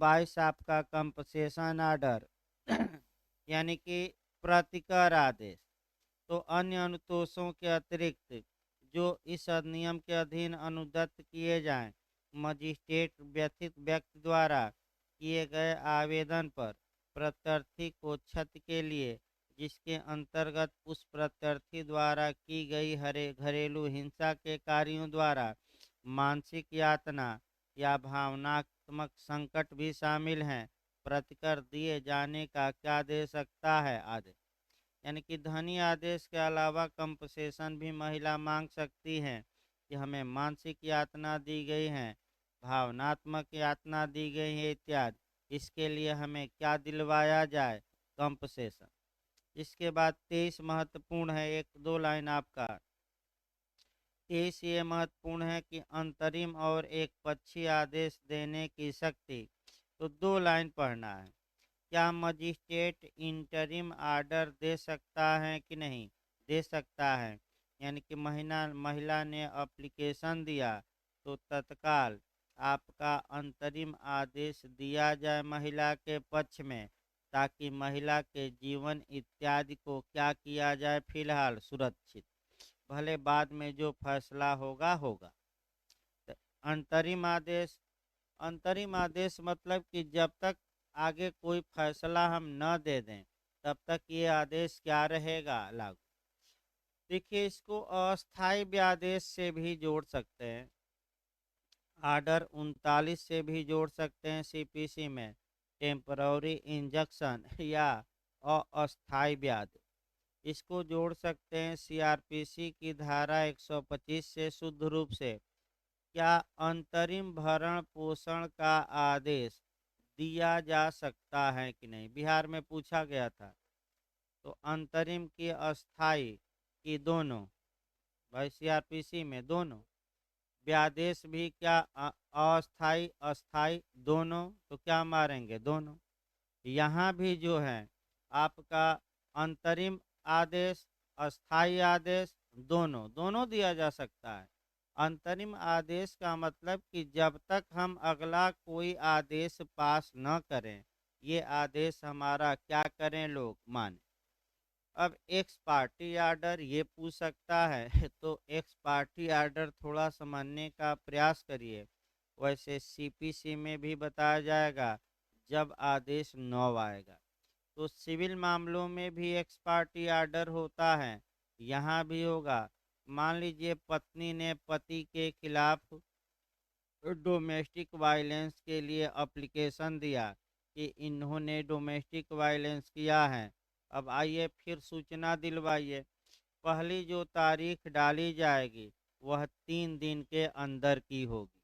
22 आपका कंपसेशन आर्डर यानी कि प्रतिकर आदेश। तो अन्य अनुतोषों के अतिरिक्त जो इस अधिनियम के अधीन अनुदत्त किए जाएं, मजिस्ट्रेट व्यथित व्यक्ति द्वारा किए गए आवेदन पर प्रत्यर्थी को क्षति के लिए, जिसके अंतर्गत उस प्रत्यर्थी द्वारा की गई हरे घरेलू हिंसा के कार्यों द्वारा मानसिक यातना या भावनात्मक संकट भी शामिल हैं, प्रतिकर दिए जाने का क्या दे सकता है आदि। यानी कि धनी आदेश के अलावा कंपसेशन भी महिला मांग सकती हैं कि हमें मानसिक यातना दी गई है, भावनात्मक यातना दी गई है इत्यादि, इसके लिए हमें क्या दिलवाया जाए, कंपसेशन। इसके बाद 23 महत्वपूर्ण है, एक दो लाइन आपका। 23 ये महत्वपूर्ण है कि अंतरिम और एक पक्षी आदेश देने की शक्ति। तो दो लाइन पढ़ना है। क्या मजिस्ट्रेट इंटरिम आर्डर दे सकता है कि नहीं, दे सकता है। यानी कि महिला महिला ने एप्लीकेशन दिया तो तत्काल आपका अंतरिम आदेश दिया जाए महिला के पक्ष में, ताकि महिला के जीवन इत्यादि को क्या किया जाए, फिलहाल सुरक्षित, भले बाद में जो फैसला होगा होगा। तो अंतरिम आदेश, अंतरिम आदेश मतलब कि जब तक आगे कोई फैसला हम न दे दें तब तक ये आदेश क्या रहेगा, लागू। देखिए इसको अस्थाई व्यादेश से भी जोड़ सकते हैं, आर्डर 39 से भी जोड़ सकते हैं सीपीसी में, टेम्पररी इंजंक्शन या अस्थाई व्यादेश। इसको जोड़ सकते हैं सीआरपीसी की धारा 125 से शुद्ध रूप से। क्या अंतरिम भरण पोषण का आदेश दिया जा सकता है कि नहीं, बिहार में पूछा गया था। तो अंतरिम की अस्थाई की दोनों, भाई सीआरपीसी में दोनों, व्यादेश भी क्या अस्थाई अस्थाई दोनों, तो क्या मारेंगे दोनों। यहाँ भी जो है आपका अंतरिम आदेश, अस्थाई आदेश, दोनों दोनों दिया जा सकता है। अंतरिम आदेश का मतलब कि जब तक हम अगला कोई आदेश पास न करें, ये आदेश हमारा क्या करें, लोग माने। अब एक्स पार्टी आर्डर ये पूछ सकता है तो एक्स पार्टी आर्डर थोड़ा समझने का प्रयास करिए। वैसे सीपीसी में भी बताया जाएगा जब आदेश 9 आएगा। तो सिविल मामलों में भी एक्स पार्टी आर्डर होता है, यहाँ भी होगा। मान लीजिए पत्नी ने पति के खिलाफ डोमेस्टिक वायलेंस के लिए एप्लीकेशन दिया कि इन्होंने डोमेस्टिक वायलेंस किया है। अब आइए फिर सूचना दिलवाइए। पहली जो तारीख डाली जाएगी वह 3 दिन के अंदर की होगी।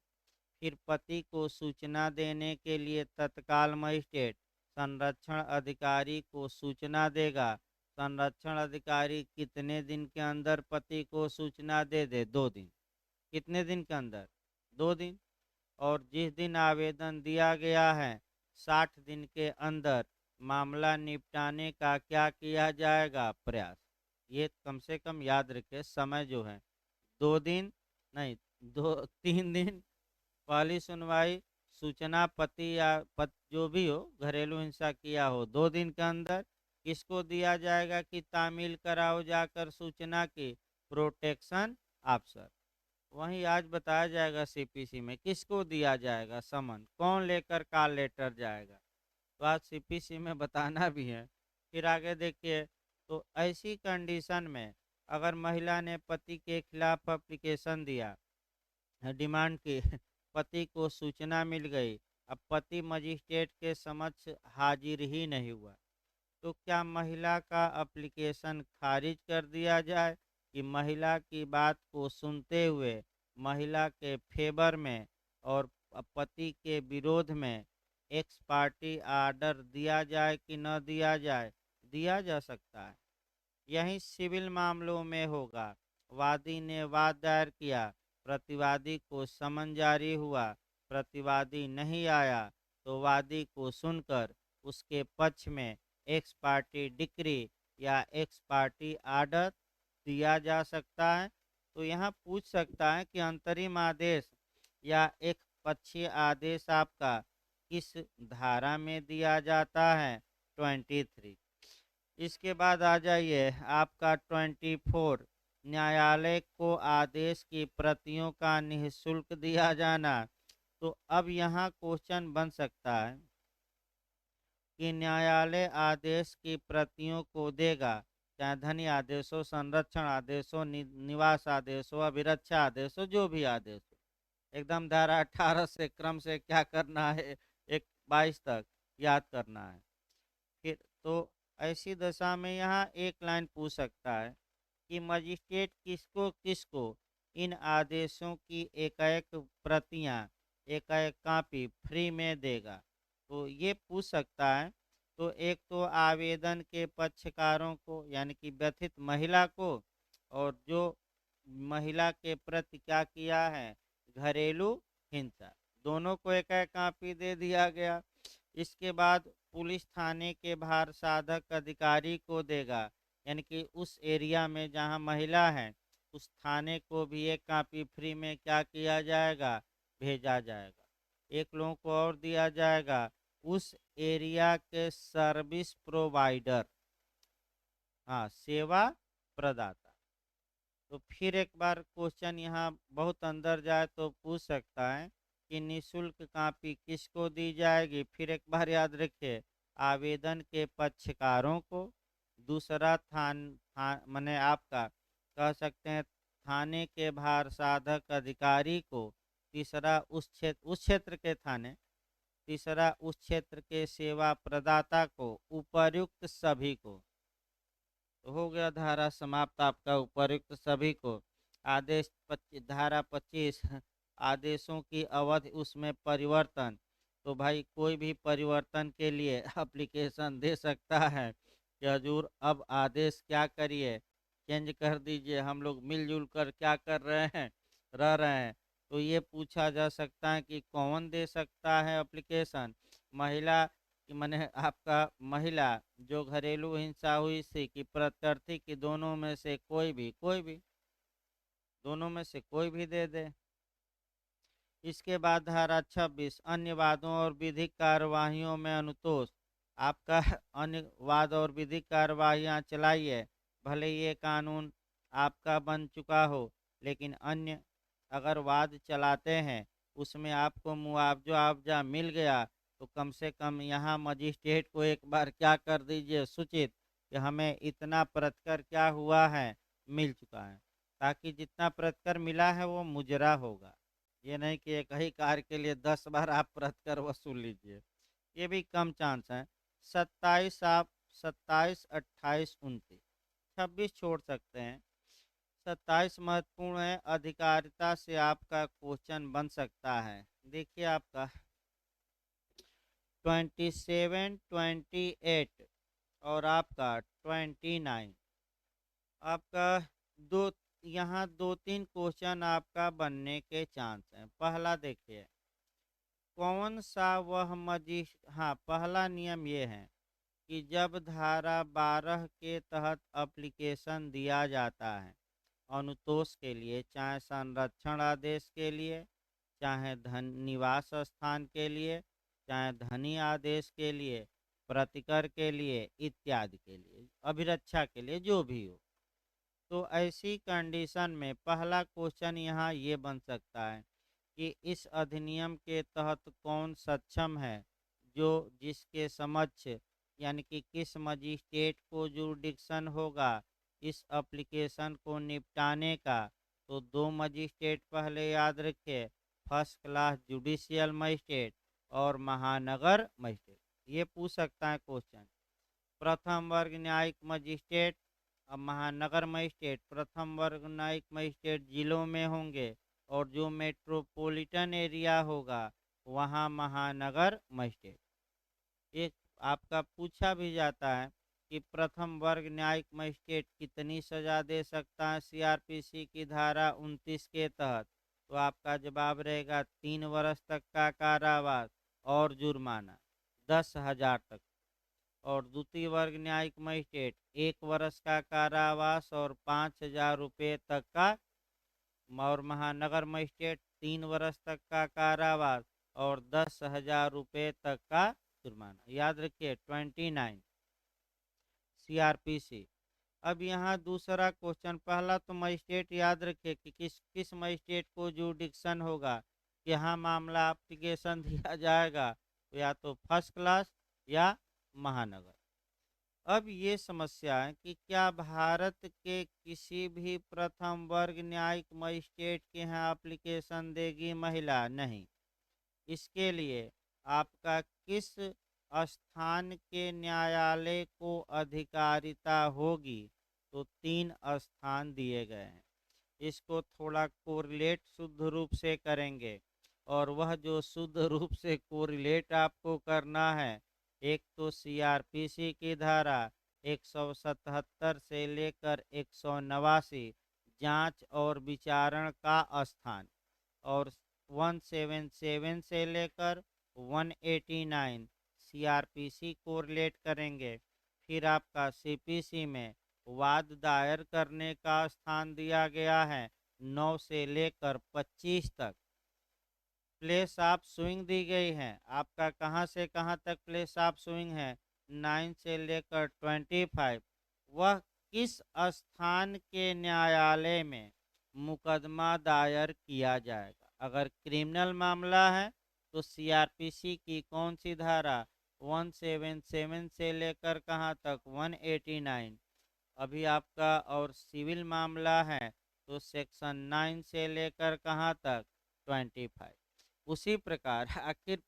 फिर पति को सूचना देने के लिए तत्काल मजिस्ट्रेट संरक्षण अधिकारी को सूचना देगा। संरक्षण अधिकारी कितने दिन के अंदर पति को सूचना दे दे, 2 दिन। कितने दिन के अंदर, 2 दिन। और जिस दिन आवेदन दिया गया है 60 दिन के अंदर मामला निपटाने का क्या किया जाएगा, प्रयास। ये कम से कम याद रखें, समय जो है 2 दिन नहीं, 3 दिन। पहली सुनवाई, सूचना पति या जो भी हो घरेलू हिंसा किया हो 2 दिन के अंदर किसको दिया जाएगा कि तामील कराओ जाकर सूचना की, प्रोटेक्शन ऑफिसर। वहीं आज बताया जाएगा सीपीसी में किसको दिया जाएगा समन, कौन लेकर कॉल लेटर जाएगा। तो आज सीपीसी में बताना भी है। फिर आगे देखिए, तो ऐसी कंडीशन में अगर महिला ने पति के खिलाफ एप्लीकेशन दिया, डिमांड की, पति को सूचना मिल गई, अब पति मजिस्ट्रेट के समक्ष हाजिर ही नहीं हुआ, तो क्या महिला का एप्लीकेशन खारिज कर दिया जाए कि महिला की बात को सुनते हुए महिला के फेवर में और पति के विरोध में एक्स पार्टी आर्डर दिया जाए कि न दिया जाए? दिया जा सकता है। यही सिविल मामलों में होगा। वादी ने वाद दायर किया, प्रतिवादी को समन जारी हुआ, प्रतिवादी नहीं आया, तो वादी को सुनकर उसके पक्ष में एक्स पार्टी डिक्री या एक्स पार्टी आर्डर दिया जा सकता है। तो यहाँ पूछ सकता है कि अंतरिम आदेश या एक पक्षीय आदेश आपका किस धारा में दिया जाता है? 23। इसके बाद आ जाइए आपका 24, न्यायालय को आदेश की प्रतियों का निःशुल्क दिया जाना। तो अब यहाँ क्वेश्चन बन सकता है कि न्यायालय आदेश की प्रतियों को देगा, चाहे धनी आदेश हो, संरक्षण आदेश हो, निवास आदेश हो, अभिरक्षा आदेश हो, जो भी आदेश हो, एकदम धारा 18 से क्रम से क्या करना है, एक 22 तक याद करना है। फिर तो ऐसी दशा में यहाँ एक लाइन पूछ सकता है कि मजिस्ट्रेट किसको किसको इन आदेशों की एक प्रतियां, एक कॉपी फ्री में देगा? तो ये पूछ सकता है। तो एक तो आवेदन के पक्षकारों को यानी कि व्यथित महिला को, और जो महिला के प्रति क्या किया है, घरेलू हिंसा, दोनों को एक कॉपी दे दिया गया। इसके बाद पुलिस थाने के भार साधक अधिकारी को देगा, यानी कि उस एरिया में जहां महिला है उस थाने को भी एक कॉपी फ्री में क्या किया जाएगा, भेजा जाएगा। एक लोगों को और दिया जाएगा, उस एरिया के सर्विस प्रोवाइडर, हाँ, सेवा प्रदाता। तो फिर एक बार क्वेश्चन यहाँ बहुत अंदर जाए तो पूछ सकता है कि निःशुल्क कॉपी किसको दी जाएगी? फिर एक बार याद रखिए, आवेदन के पक्षकारों को, दूसरा माने आपका कह सकते हैं थाने के भार साधक अधिकारी को, तीसरा उस क्षेत्र के थाने, तीसरा उस क्षेत्र के सेवा प्रदाता को, उपर्युक्त सभी को। तो हो गया धारा समाप्त आपका, उपर्युक्त सभी को। आदेश धारा 25, आदेशों की अवधि उसमें परिवर्तन। तो भाई कोई भी परिवर्तन के लिए एप्लीकेशन दे सकता है कि हजूर अब आदेश क्या करिए, चेंज कर दीजिए, हम लोग मिलजुल कर क्या कर रहे हैं, रह रहे हैं। तो ये पूछा जा सकता है कि कौन दे सकता है एप्लीकेशन? महिला कि मैंने आपका महिला जो घरेलू हिंसा हुई थी कि प्रत्यर्थी की, दोनों में से कोई भी दोनों में से कोई भी दे दे। इसके बाद धारा 26, अन्य वादों और विधिक कार्यवाहियों में अनुतोष। आपका अन्य वाद और विधिक कार्यवाहियाँ चलाइए, भले ये कानून आपका बन चुका हो, लेकिन अन्य अगर वाद चलाते हैं उसमें आपको मुआवजा मिल गया, तो कम से कम यहाँ मजिस्ट्रेट को एक बार क्या कर दीजिए सूचित कि हमें इतना प्रतिकर क्या हुआ है, मिल चुका है, ताकि जितना प्रतिकर मिला है वो मुजरा होगा। ये नहीं कि एक ही कार के लिए 10 बार आप प्रतिकर वसूल लीजिए, ये भी कम चांस है। 27 आप 27, 28, 29, 26 छोड़ सकते हैं। 27 महत्वपूर्ण है, अधिकारिता से आपका क्वेश्चन बन सकता है। देखिए आपका 27, 28 और आपका 29, आपका दो, यहाँ 2-3 क्वेश्चन आपका बनने के चांस हैं। पहला देखिए, कौन सा वह हाँ, पहला नियम ये है कि जब धारा 12 के तहत एप्लीकेशन दिया जाता है अनुतोष के लिए, चाहे संरक्षण आदेश के लिए, चाहे धन निवास स्थान के लिए, चाहे धनी आदेश के लिए, प्रतिकर के लिए, इत्यादि के लिए, अभिरक्षा के लिए, जो भी हो, तो ऐसी कंडीशन में पहला क्वेश्चन यहाँ ये बन सकता है कि इस अधिनियम के तहत कौन सक्षम है जो जिसके समक्ष यानी कि किस मजिस्ट्रेट को जुरिडिक्शन होगा इस एप्लीकेशन को निपटाने का, तो दो मजिस्ट्रेट पहले याद रखिए, फर्स्ट क्लास जुडिशियल मजिस्ट्रेट और महानगर मजिस्ट्रेट। ये पूछ सकता है क्वेश्चन। प्रथम वर्ग न्यायिक मजिस्ट्रेट अब महानगर मजिस्ट्रेट, प्रथम वर्ग न्यायिक मजिस्ट्रेट जिलों में होंगे और जो मेट्रोपॉलिटन एरिया होगा वहाँ महानगर मजिस्ट्रेट। एक आपका पूछा भी जाता है कि प्रथम वर्ग न्यायिक मजिस्ट्रेट कितनी सजा दे सकता है सीआरपीसी की धारा 29 के तहत, तो आपका जवाब रहेगा 3 वर्ष तक का कारावास और जुर्माना 10,000 तक। और द्वितीय वर्ग न्यायिक मजिस्ट्रेट 1 वर्ष का कारावास और 5,000 रुपये तक का, और महानगर मजिस्ट्रेट 3 वर्ष तक का कारावास और 10,000 रुपये तक का जुर्माना। याद रखिए 29 सीआरपीसी। अब यहाँ दूसरा क्वेश्चन, पहला तो मजिस्ट्रेट याद रखिए कि किस किस मजिस्ट्रेट को जुरिडिक्शन होगा, यहाँ मामला एप्लीकेशन दिया जाएगा, तो या तो फर्स्ट क्लास या महानगर। अब ये समस्या है कि क्या भारत के किसी भी प्रथम वर्ग न्यायिक मजिस्ट्रेट के यहाँ एप्लीकेशन देगी महिला? नहीं। इसके लिए आपका किस स्थान के न्यायालय को अधिकारिता होगी, तो 3 स्थान दिए गए हैं। इसको थोड़ा कोरिलेट शुद्ध रूप से करेंगे, और वह जो शुद्ध रूप से कोरिलेट आपको करना है, एक तो सीआरपीसी की धारा 177 से लेकर 189 जांच और विचारण का स्थान, और 177 से लेकर 189 सीआरपीसी कोरिलेट करेंगे। फिर आपका सीपीसी में वाद दायर करने का स्थान दिया गया है 9 से लेकर 25 तक। प्लेस ऑफ स्विंग दी गई है आपका, कहाँ से कहाँ तक प्लेस ऑफ स्विंग है, 9 से लेकर 25। वह किस स्थान के न्यायालय में मुकदमा दायर किया जाएगा? अगर क्रिमिनल मामला है तो सीआरपीसी की कौन सी धारा, 177 से लेकर कहाँ तक, 189 अभी आपका, और सिविल मामला है तो सेक्शन 9 से लेकर कहाँ तक, 25। उसी प्रकार आखिर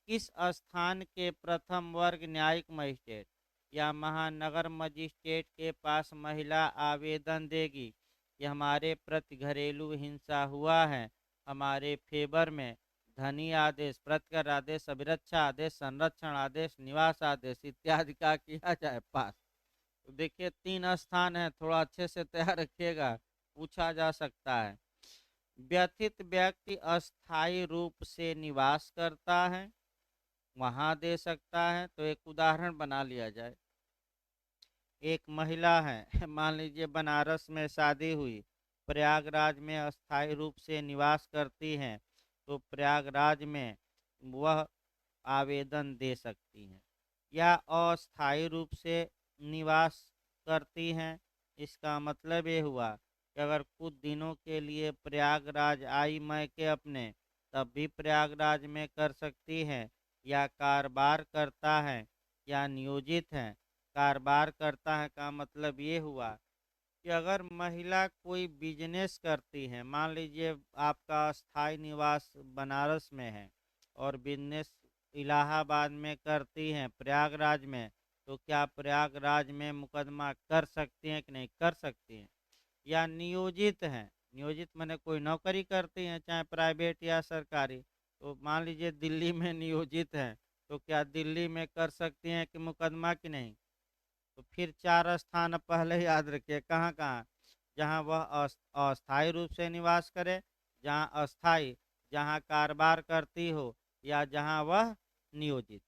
किस स्थान के प्रथम वर्ग न्यायिक मजिस्ट्रेट या महानगर मजिस्ट्रेट के पास महिला आवेदन देगी कि हमारे प्रति घरेलू हिंसा हुआ है, हमारे फेवर में धनी आदेश, प्रतिकर आदेश, अभिरक्षा आदेश, संरक्षण आदेश, निवास आदेश इत्यादि का किया जाए पास। तो देखिए 3 स्थान है, थोड़ा अच्छे से तैयार रखिएगा, पूछा जा सकता है। व्यथित व्यक्ति अस्थायी रूप से निवास करता है, वहां दे सकता है। तो एक उदाहरण बना लिया जाए, एक महिला है मान लीजिए बनारस में शादी हुई, प्रयागराज में अस्थायी रूप से निवास करती हैं, तो प्रयागराज में वह आवेदन दे सकती हैं। या अस्थायी रूप से निवास करती हैं, इसका मतलब ये हुआ कि अगर कुछ दिनों के लिए प्रयागराज आई मैके अपने, तब भी प्रयागराज में कर सकती हैं। या कारोबार करता है या नियोजित है, कारोबार करता है का मतलब ये हुआ कि अगर महिला कोई बिजनेस करती है, मान लीजिए आपका स्थायी निवास बनारस में है और बिजनेस इलाहाबाद में करती हैं, प्रयागराज में, तो क्या प्रयागराज में मुकदमा कर सकती हैं कि नहीं, कर सकती हैं। या नियोजित हैं, नियोजित माने कोई नौकरी करती हैं चाहे प्राइवेट या सरकारी, तो मान लीजिए दिल्ली में नियोजित हैं, तो क्या दिल्ली में कर सकती हैं कि मुकदमा कि नहीं। तो फिर 4 स्थान पहले याद रखिए, कहाँ कहाँ, जहाँ वह अस्थायी रूप से निवास करे, जहाँ अस्थायी, जहाँ कारोबार करती हो, या जहाँ वह नियोजित।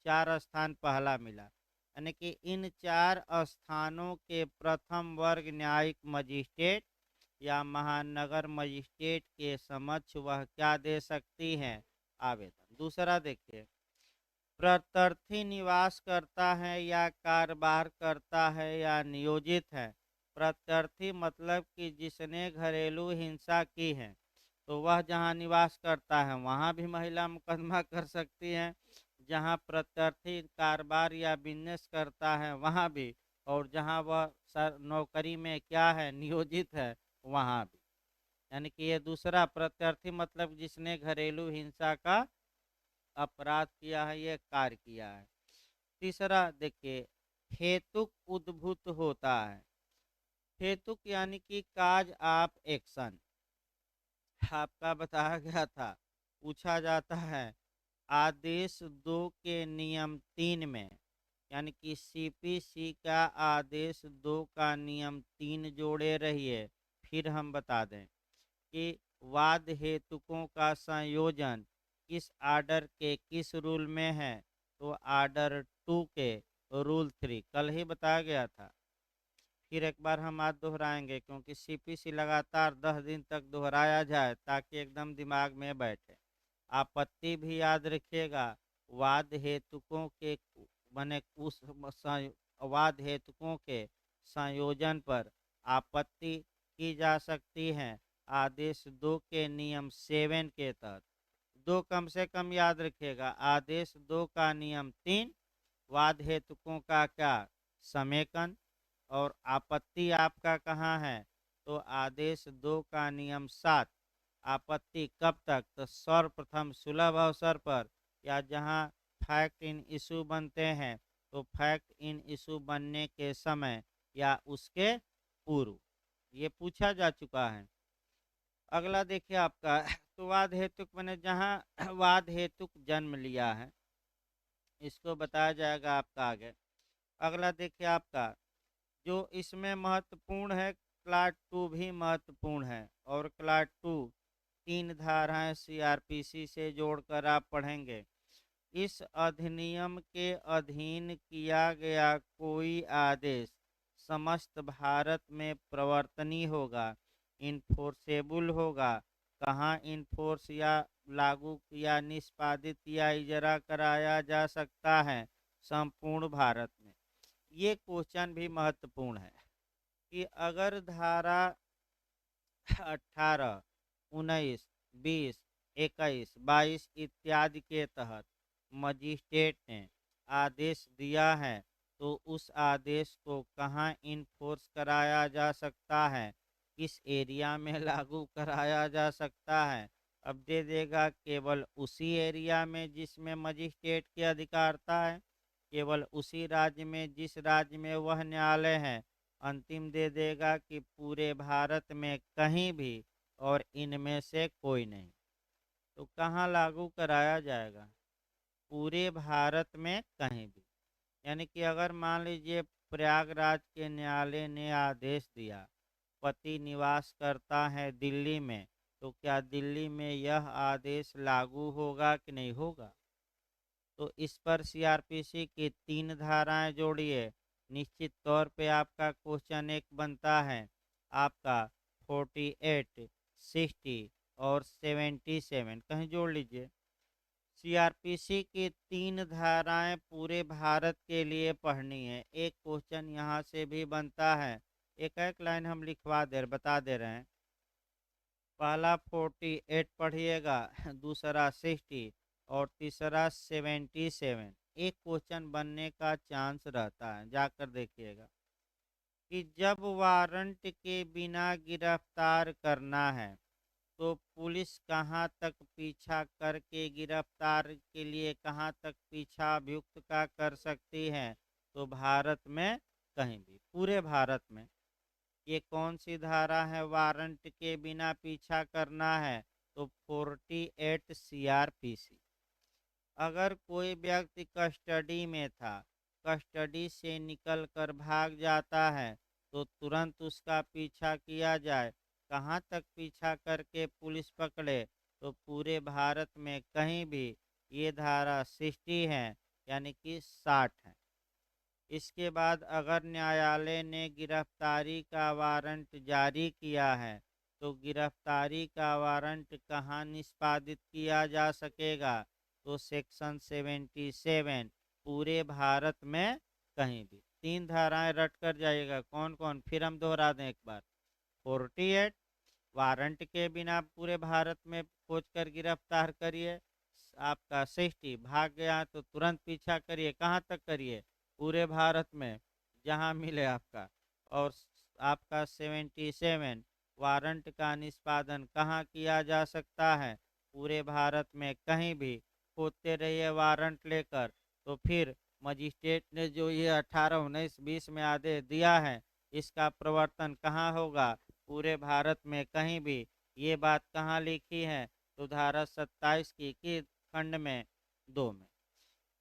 4 स्थान पहला मिला, यानी कि इन 4 स्थानों के प्रथम वर्ग न्यायिक मजिस्ट्रेट या महानगर मजिस्ट्रेट के समक्ष वह क्या दे सकती हैं, आवेदन। दूसरा देखिए, प्रत्यर्थी निवास करता है या कारोबार करता है या नियोजित है। प्रत्यर्थी मतलब कि जिसने घरेलू हिंसा की है, तो वह जहाँ निवास करता है वहाँ भी महिला मुकदमा कर सकती है, जहाँ प्रत्यर्थी कारोबार या बिजनेस करता है वहाँ भी, और जहाँ वह सर नौकरी में क्या है नियोजित है वहाँ भी। यानी कि ये दूसरा प्रत्यर्थी मतलब जिसने घरेलू हिंसा का अपराध किया है, ये कार्य किया है। तीसरा देखिए, हेतुक उद्भूत होता है। हेतुक यानी कि काज ऑफ एक्शन, आपका बताया गया था, पूछा जाता है आदेश 2 के नियम 3 में, यानी कि सीपीसी का आदेश 2 का नियम 3 जोड़े रहिए। फिर हम बता दें कि वाद हेतुकों का संयोजन किस आर्डर के किस रूल में है, तो आर्डर 2 के रूल 3 कल ही बताया गया था। फिर एक बार हम आज दोहराएंगे, क्योंकि सीपीसी लगातार 10 दिन तक दोहराया जाए ताकि एकदम दिमाग में बैठे। आपत्ति भी याद रखिएगा, वाद हेतुकों के बने उस वाद हेतुकों के संयोजन पर आपत्ति की जा सकती है आदेश 2 के नियम 7 के तहत। दो कम से कम याद रखिएगा, आदेश 2 का नियम 3 वाद हेतुकों का क्या समेकन, और आपत्ति आपका कहाँ है, तो आदेश 2 का नियम 7। आपत्ति कब तक, तो सर्वप्रथम सुलभ अवसर पर या जहाँ फैक्ट इन इशू बनते हैं, तो फैक्ट इन इशू बनने के समय या उसके पूर्व, ये पूछा जा चुका है। अगला देखिए आपका तो वाद हेतुक मैंने जहाँ वाद हेतुक जन्म लिया है, इसको बताया जाएगा आपका आगे। अगला देखिए आपका जो इसमें महत्वपूर्ण है, क्लास 2 भी महत्वपूर्ण है, और क्लास 2 3 धाराएं सीआरपीसी से जोड़कर आप पढ़ेंगे। इस अधिनियम के अधीन किया गया कोई आदेश समस्त भारत में प्रवर्तनीय होगा, इन्फोर्सेबल होगा। कहाँ इन्फोर्स या लागू या निष्पादित या इजरा कराया जा सकता है, संपूर्ण भारत में। ये क्वेश्चन भी महत्वपूर्ण है कि अगर धारा 18, 19, 20, 21, 22 इत्यादि के तहत मजिस्ट्रेट ने आदेश दिया है, तो उस आदेश को कहाँ इन्फोर्स कराया जा सकता है, किस एरिया में लागू कराया जा सकता है। अब दे देगा केवल उसी एरिया में जिसमें मजिस्ट्रेट की अधिकारता है, केवल उसी राज्य में जिस राज्य में वह न्यायालय है। अंतिम दे देगा कि पूरे भारत में कहीं भी, और इनमें से कोई नहीं। तो कहाँ लागू कराया जाएगा, पूरे भारत में कहीं भी। यानी कि अगर मान लीजिए प्रयागराज के न्यायालय ने आदेश दिया पति निवास करता है दिल्ली में, तो क्या दिल्ली में यह आदेश लागू होगा कि नहीं होगा। तो इस पर सीआरपीसी की 3 धाराएं जोड़िए, निश्चित तौर पे आपका क्वेश्चन एक बनता है आपका 48, 60 और 77 कहीं जोड़ लीजिए। सीआरपीसी की 3 धाराएं पूरे भारत के लिए पढ़नी है। एक क्वेश्चन यहाँ से भी बनता है, एक एक लाइन हम लिखवा बता दे रहे हैं। पहला 48 पढ़िएगा, दूसरा 60 और तीसरा 77। एक क्वेश्चन बनने का चांस रहता है, जाकर देखिएगा कि जब वारंट के बिना गिरफ्तार करना है, तो पुलिस कहाँ तक पीछा करके गिरफ्तार के लिए कहाँ तक पीछा अभियुक्त का कर सकती है, तो भारत में कहीं भी, पूरे भारत में। ये कौन सी धारा है, वारंट के बिना पीछा करना है, तो 48 सीआरपीसी। अगर कोई व्यक्ति कस्टडी में था, कस्टडी से निकल कर भाग जाता है, तो तुरंत उसका पीछा किया जाए। कहाँ तक पीछा करके पुलिस पकड़े, तो पूरे भारत में कहीं भी। ये धारा 60 है, यानी कि 60 है। इसके बाद अगर न्यायालय ने गिरफ्तारी का वारंट जारी किया है, तो गिरफ्तारी का वारंट कहाँ निष्पादित किया जा सकेगा, तो सेक्शन 77, पूरे भारत में कहीं भी। 3 धाराएं रट कर जाइएगा कौन कौन, फिर हम दोहरा दें एक बार। 48 वारंट के बिना पूरे भारत में खोज कर गिरफ्तार करिए। आपका 60 भाग गया तो तुरंत पीछा करिए, कहाँ तक करिए, पूरे भारत में जहाँ मिले आपका। और आपका 77 वारंट का निष्पादन कहाँ किया जा सकता है, पूरे भारत में कहीं भी खोदते रहिए वारंट लेकर। तो फिर मजिस्ट्रेट ने जो ये 18, 19, 20 में आदेश दिया है, इसका प्रवर्तन कहाँ होगा, पूरे भारत में कहीं भी। ये बात कहाँ लिखी है, तो धारा 27 की खंड में 2 में।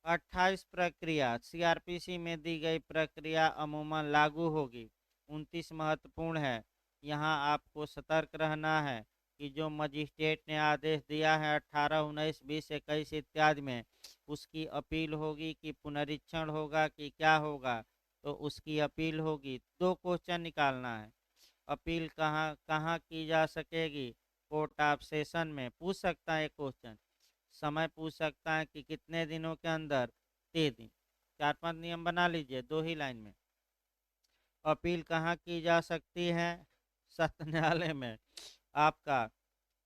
28 प्रक्रिया सीआरपीसी में दी गई प्रक्रिया अमूमन लागू होगी। 29 महत्वपूर्ण है, यहाँ आपको सतर्क रहना है कि जो मजिस्ट्रेट ने आदेश दिया है 18, 19, 20, 21 इत्यादि में, उसकी अपील होगी कि पुनरीक्षण होगा कि क्या होगा, तो उसकी अपील होगी। 2 क्वेश्चन निकालना है। अपील कहाँ कहाँ की जा सकेगी, कोर्ट ऑफ सेशन में पूछ सकता है क्वेश्चन। समय पूछ सकता है कि कितने दिनों के अंदर, 3 दिन। 4-5 नियम बना लीजिए 2 ही लाइन में। अपील कहाँ की जा सकती है, सत्र न्यायालय में। आपका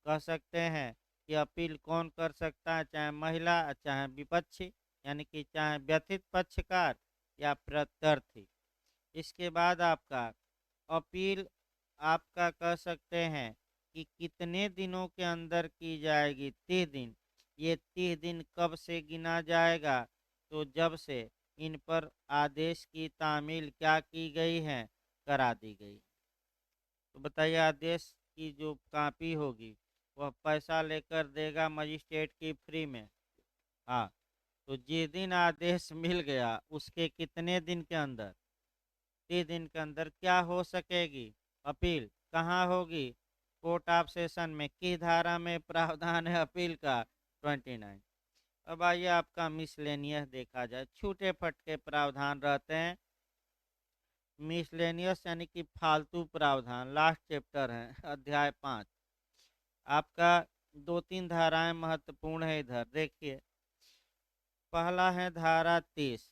कह सकते हैं कि अपील कौन कर सकता है, चाहे महिला चाहे विपक्षी, यानी कि चाहे व्यथित पक्षकार या प्रत्यर्थी। इसके बाद आपका अपील आपका कह सकते हैं कि कितने दिनों के अंदर की जाएगी, 30 दिन। ये 30 दिन कब से गिना जाएगा, तो जब से इन पर आदेश की तामील क्या की गई है, करा दी गई। तो बताइए, आदेश की जो कापी होगी वह पैसा लेकर देगा मजिस्ट्रेट की फ्री में। हाँ, तो जिस दिन आदेश मिल गया उसके कितने दिन के अंदर, 30 दिन के अंदर क्या हो सकेगी अपील, कहाँ होगी, कोर्ट ऑफ सेशन में। किस धारा में प्रावधान है अपील का, 29। अब आइए आपका मिसलेनियस देखा जाए। छूटे फटके प्रावधान रहते हैं। मिसलेनियस यानी कि फालतू प्रावधान, लास्ट चैप्टर है, अध्याय 5। आपका 2-3 धाराएं महत्वपूर्ण है, इधर देखिए। पहला है धारा 30,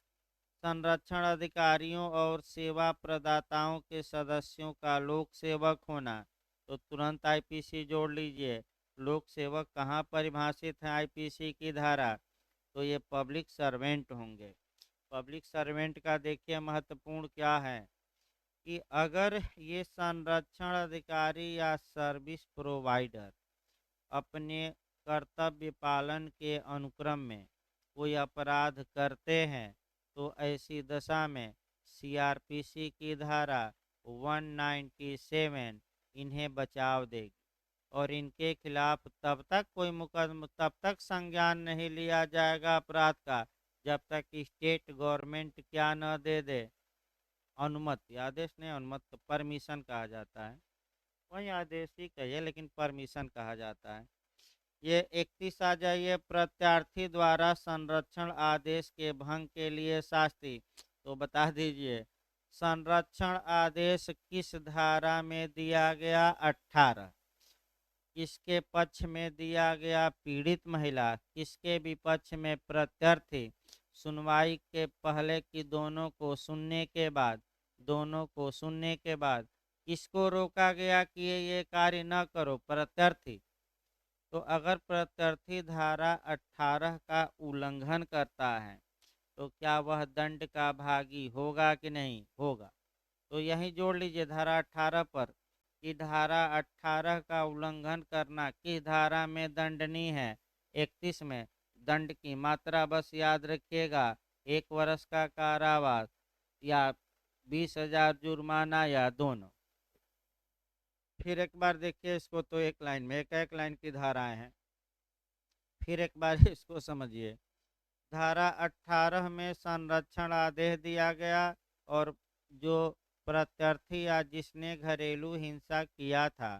संरक्षण अधिकारियों और सेवा प्रदाताओं के सदस्यों का लोक सेवक होना। तो तुरंत आईपीसी जोड़ लीजिए। लोक सेवक कहाँ परिभाषित है आईपीसी की धारा, तो ये पब्लिक सर्वेंट होंगे। पब्लिक सर्वेंट का देखिए महत्वपूर्ण क्या है कि अगर ये संरक्षण अधिकारी या सर्विस प्रोवाइडर अपने कर्तव्य पालन के अनुक्रम में कोई अपराध करते हैं, तो ऐसी दशा में सीआरपीसी की धारा 197 इन्हें बचाव देगी और इनके खिलाफ तब तक कोई मुकदमा, तब तक संज्ञान नहीं लिया जाएगा अपराध का, जब तक स्टेट गवर्नमेंट क्या न दे दे, अनुमति। आदेश नहीं, अनुमति परमिशन कहा जाता है, वही आदेश ही कहिए लेकिन परमिशन कहा जाता है। ये 31 आ जाइए। प्रत्यार्थी द्वारा संरक्षण आदेश के भंग के लिए शास्ति। तो बता दीजिए, संरक्षण आदेश किस धारा में दिया गया, 18। किसके पक्ष में दिया गया, पीड़ित महिला। किसके विपक्ष में, प्रत्यर्थी। सुनवाई के पहले की दोनों को सुनने के बाद, दोनों को सुनने के बाद किसको रोका गया कि ये कार्य न करो, प्रत्यर्थी। तो अगर प्रत्यर्थी धारा 18 का उल्लंघन करता है तो क्या वह दंड का भागी होगा कि नहीं होगा। तो यही जोड़ लीजिए धारा 18 पर कि धारा 18 का उल्लंघन करना किस धारा में दंडनीय है, 31 में। दंड की मात्रा बस याद रखिएगा, 1 वर्ष का कारावास या 20,000 जुर्माना या दोनों। फिर एक बार देखिए इसको, तो एक लाइन में एक एक लाइन की धाराएं हैं, फिर एक बार इसको समझिए। धारा 18 में संरक्षण आदेश दिया गया और जो प्रत्यर्थी या जिसने घरेलू हिंसा किया था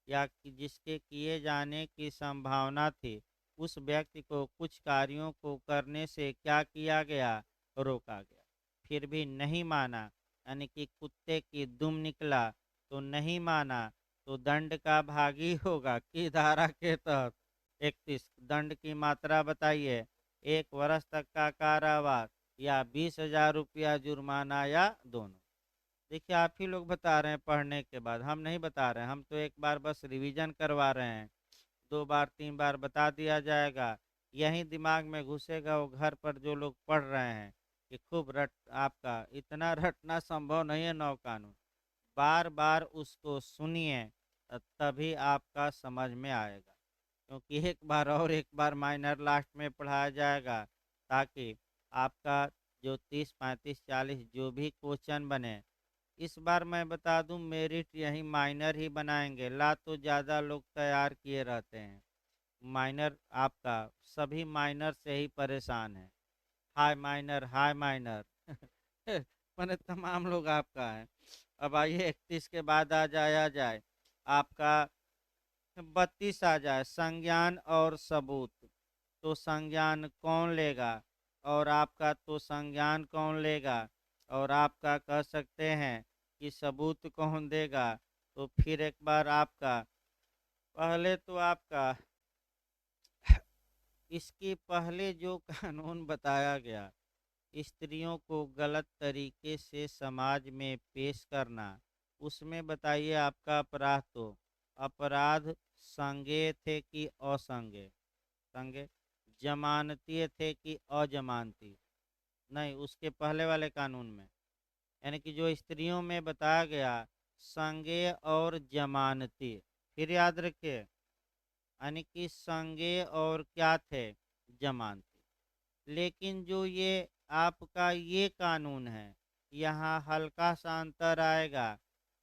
या जिसके किए जाने की संभावना थी, उस व्यक्ति को कुछ कार्यों को करने से क्या किया गया, रोका गया। फिर भी नहीं माना, यानी कि कुत्ते की दुम निकला तो नहीं माना, तो दंड का भागी होगा किस धारा के तहत, 31। दंड की मात्रा बताइए, 1 वर्ष तक का कारावास या 20,000 रुपया जुर्माना या दोनों। देखिए आप ही लोग बता रहे हैं पढ़ने के बाद, हम नहीं बता रहे हैं, हम तो एक बार बस रिवीजन करवा रहे हैं। 2 बार 3 बार बता दिया जाएगा, यही दिमाग में घुसेगा, वो घर पर जो लोग पढ़ रहे हैं कि खूब रट, आपका इतना रटना संभव नहीं है नौ कानून। बार बार उसको सुनिए, तभी आपका समझ में आएगा। क्योंकि एक बार और एक बार माइनर लास्ट में पढ़ाया जाएगा, ताकि आपका जो 30 35 40 जो भी क्वेश्चन बने, इस बार मैं बता दूं मेरिट यही माइनर ही बनाएंगे, ला तो ज़्यादा लोग तैयार किए रहते हैं। माइनर आपका सभी माइनर से ही परेशान है, हाई माइनर मैंने तमाम लोग आपका है। अब आइए 31 के बाद आ जाए आपका 32 आ जाए, संज्ञान और सबूत। तो संज्ञान कौन लेगा, और आपका तो संज्ञान कौन लेगा, और आपका कह सकते हैं कि सबूत कौन देगा। तो फिर एक बार आपका, पहले तो आपका इसके पहले जो कानून बताया गया, स्त्रियों को गलत तरीके से समाज में पेश करना, उसमें बताइए आपका अपराध तो, अपराध संज्ञेय थे कि असंज्ञेय? संज्ञेय। जमानतीय थे कि अजमानती? नहीं, उसके पहले वाले कानून में, यानी कि जो स्त्रियों में बताया गया, संज्ञेय और जमानती। फिर याद रखिए, यानी कि संज्ञेय और क्या थे, जमानती। लेकिन जो ये आपका ये कानून है, यहाँ हल्का सा अंतर आएगा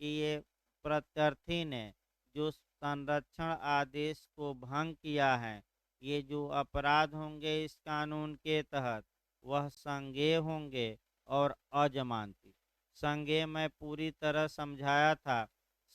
कि ये प्रत्यर्थी ने जो संरक्षण आदेश को भंग किया है, ये जो अपराध होंगे इस कानून के तहत, वह संज्ञेय होंगे और अजमानती। संज्ञेय मैं पूरी तरह समझाया था।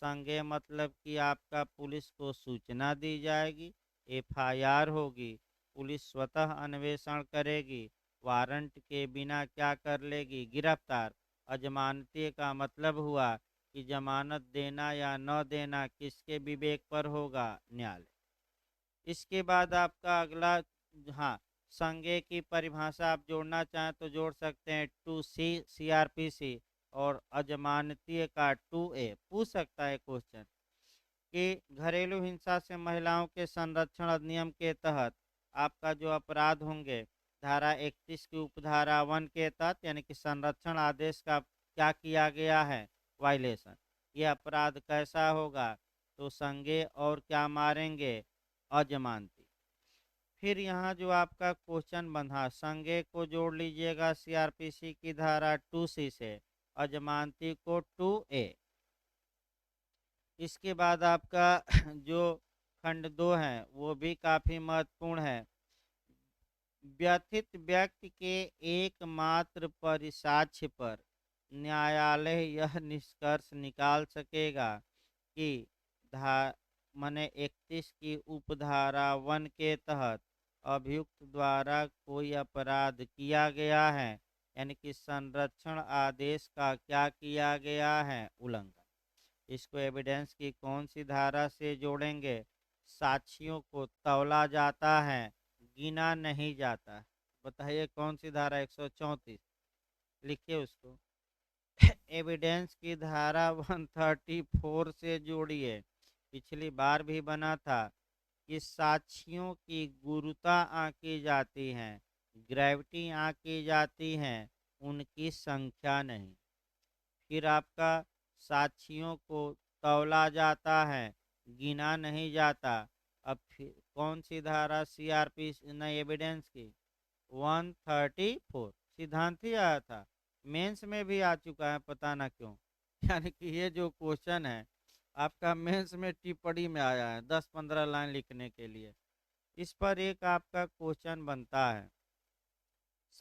संज्ञेय मतलब कि आपका पुलिस को सूचना दी जाएगी, एफआईआर होगी, पुलिस स्वतः अन्वेषण करेगी, वारंट के बिना क्या कर लेगी, गिरफ्तार। अजमानती का मतलब हुआ कि जमानत देना या न देना किसके विवेक पर होगा, न्यायालय। इसके बाद आपका अगला, हाँ, संज्ञेय की परिभाषा आप जोड़ना चाहें तो जोड़ सकते हैं, 2C CRPC, और अजमानतीय का 2A। पूछ सकता है क्वेश्चन कि घरेलू हिंसा से महिलाओं के संरक्षण अधिनियम के तहत आपका जो अपराध होंगे, धारा 31 की उपधारा 1 के तहत, यानी कि संरक्षण आदेश का क्या किया गया है, वायलेशन, ये अपराध कैसा होगा, तो संज्ञेय और क्या मारेंगे, अजमानती। फिर यहाँ जो आपका क्वेश्चन बंधा, संज्ञेय को जोड़ लीजिएगा सीआरपीसी की धारा 2C से, अजमानती को 2A। इसके बाद आपका जो खंड 2 है वो भी काफी महत्वपूर्ण है। व्यथित व्यक्ति के एकमात्र परिसाक्ष्य पर न्यायालय यह निष्कर्ष निकाल सकेगा कि धा मने 31 की उपधारा 1 के तहत अभियुक्त द्वारा कोई अपराध किया गया है, यानी कि संरक्षण आदेश का क्या किया गया है, उल्लंघन। इसको एविडेंस की कौन सी धारा से जोड़ेंगे, साक्षियों को तौला जाता है, गिना नहीं जाता। बताइए कौन सी धारा, 134, लिखिए उसको। एविडेंस की धारा 134 से जोड़िए। पिछली बार भी बना था कि साक्षियों की गुरुता आंकी जाती है, ग्रेविटी आंकी जाती है, उनकी संख्या नहीं। फिर आपका साक्षियों को तौला जाता है, गिना नहीं जाता। अब फिर कौन सी धारा, सीआरपी नहीं, एविडेंस की 134, सिद्धांत ही आया था, मेंस में भी आ चुका है, पता ना क्यों। यानी कि ये जो क्वेश्चन है आपका मेंस में टिप्पणी में आया है 10 15 लाइन लिखने के लिए। इस पर एक आपका क्वेश्चन बनता है,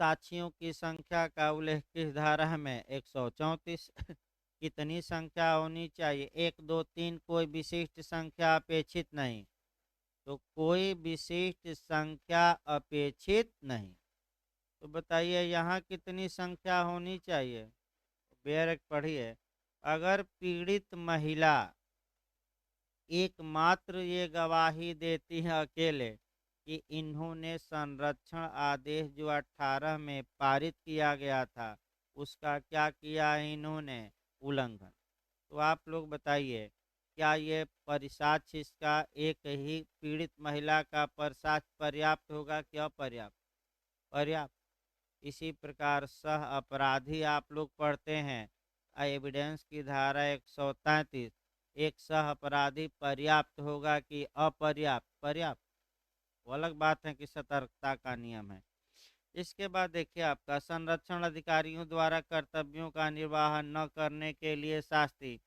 साक्षियों की संख्या का उल्लेख किस धारा में, 134। कितनी संख्या होनी चाहिए, 1 2 3, कोई विशिष्ट संख्या अपेक्षित नहीं। तो कोई विशिष्ट संख्या अपेक्षित नहीं। तो बताइए यहाँ कितनी संख्या होनी चाहिए, बेरक पढ़िए। अगर पीड़ित महिला एकमात्र ये गवाही देती है अकेले कि इन्होंने संरक्षण आदेश जो 18 में पारित किया गया था उसका क्या किया है इन्होंने, उल्लंघन। तो आप लोग बताइए, क्या ये परिसाक्ष्य इसका एक ही पीड़ित महिला का परिसाक्ष्य पर्याप्त होगा कि अपर्याप्त? पर्याप्त। इसी प्रकार सह अपराधी आप लोग पढ़ते हैं, एविडेंस की धारा 133, एक सह अपराधी पर्याप्त होगा कि अपर्याप्त? पर्याप्त। वो अलग बात है कि सतर्कता का नियम है। इसके बाद देखिए आपका संरक्षण अधिकारियों द्वारा कर्तव्यों का निर्वाहन न करने के लिए शास्ति।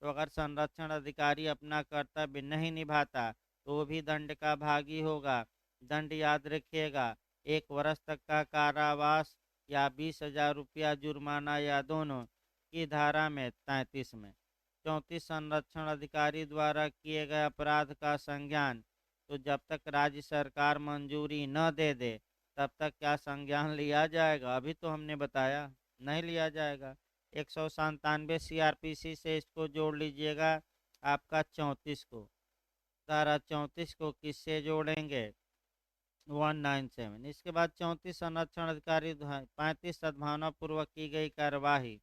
तो अगर संरक्षण अधिकारी अपना कर्तव्य नहीं निभाता तो वो भी दंड का भागी होगा। दंड याद रखिएगा, 1 वर्ष तक का कारावास या 20,000 रुपया जुर्माना या दोनों की धारा में 33 में। 34 संरक्षण अधिकारी द्वारा किए गए अपराध का संज्ञान। तो जब तक राज्य सरकार मंजूरी न दे दे तब तक क्या संज्ञान लिया जाएगा? अभी तो हमने बताया नहीं लिया जाएगा। 197 सीआरपीसी से इसको जोड़ लीजिएगा, आपका 34 को। धारा 34 को किससे जोड़ेंगे? 197। इसके बाद 34 संरक्षण अधिकारी 35 सद्भावनापूर्वक की गई कार्यवाही।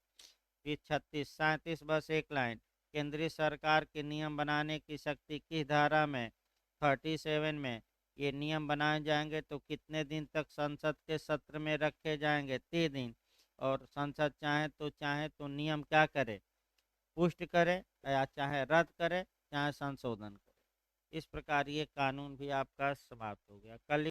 फिर 36 37 बस एक लाइन, केंद्रीय सरकार के नियम बनाने की शक्ति किस धारा में? 37 में। ये नियम बनाए जाएंगे तो कितने दिन तक संसद के सत्र में रखे जाएंगे? 3 दिन। और संसद चाहे तो नियम क्या करे? पुष्ट करे, या चाहे रद्द करे, चाहे संशोधन करे। इस प्रकार ये कानून भी आपका समाप्त हो गया। कल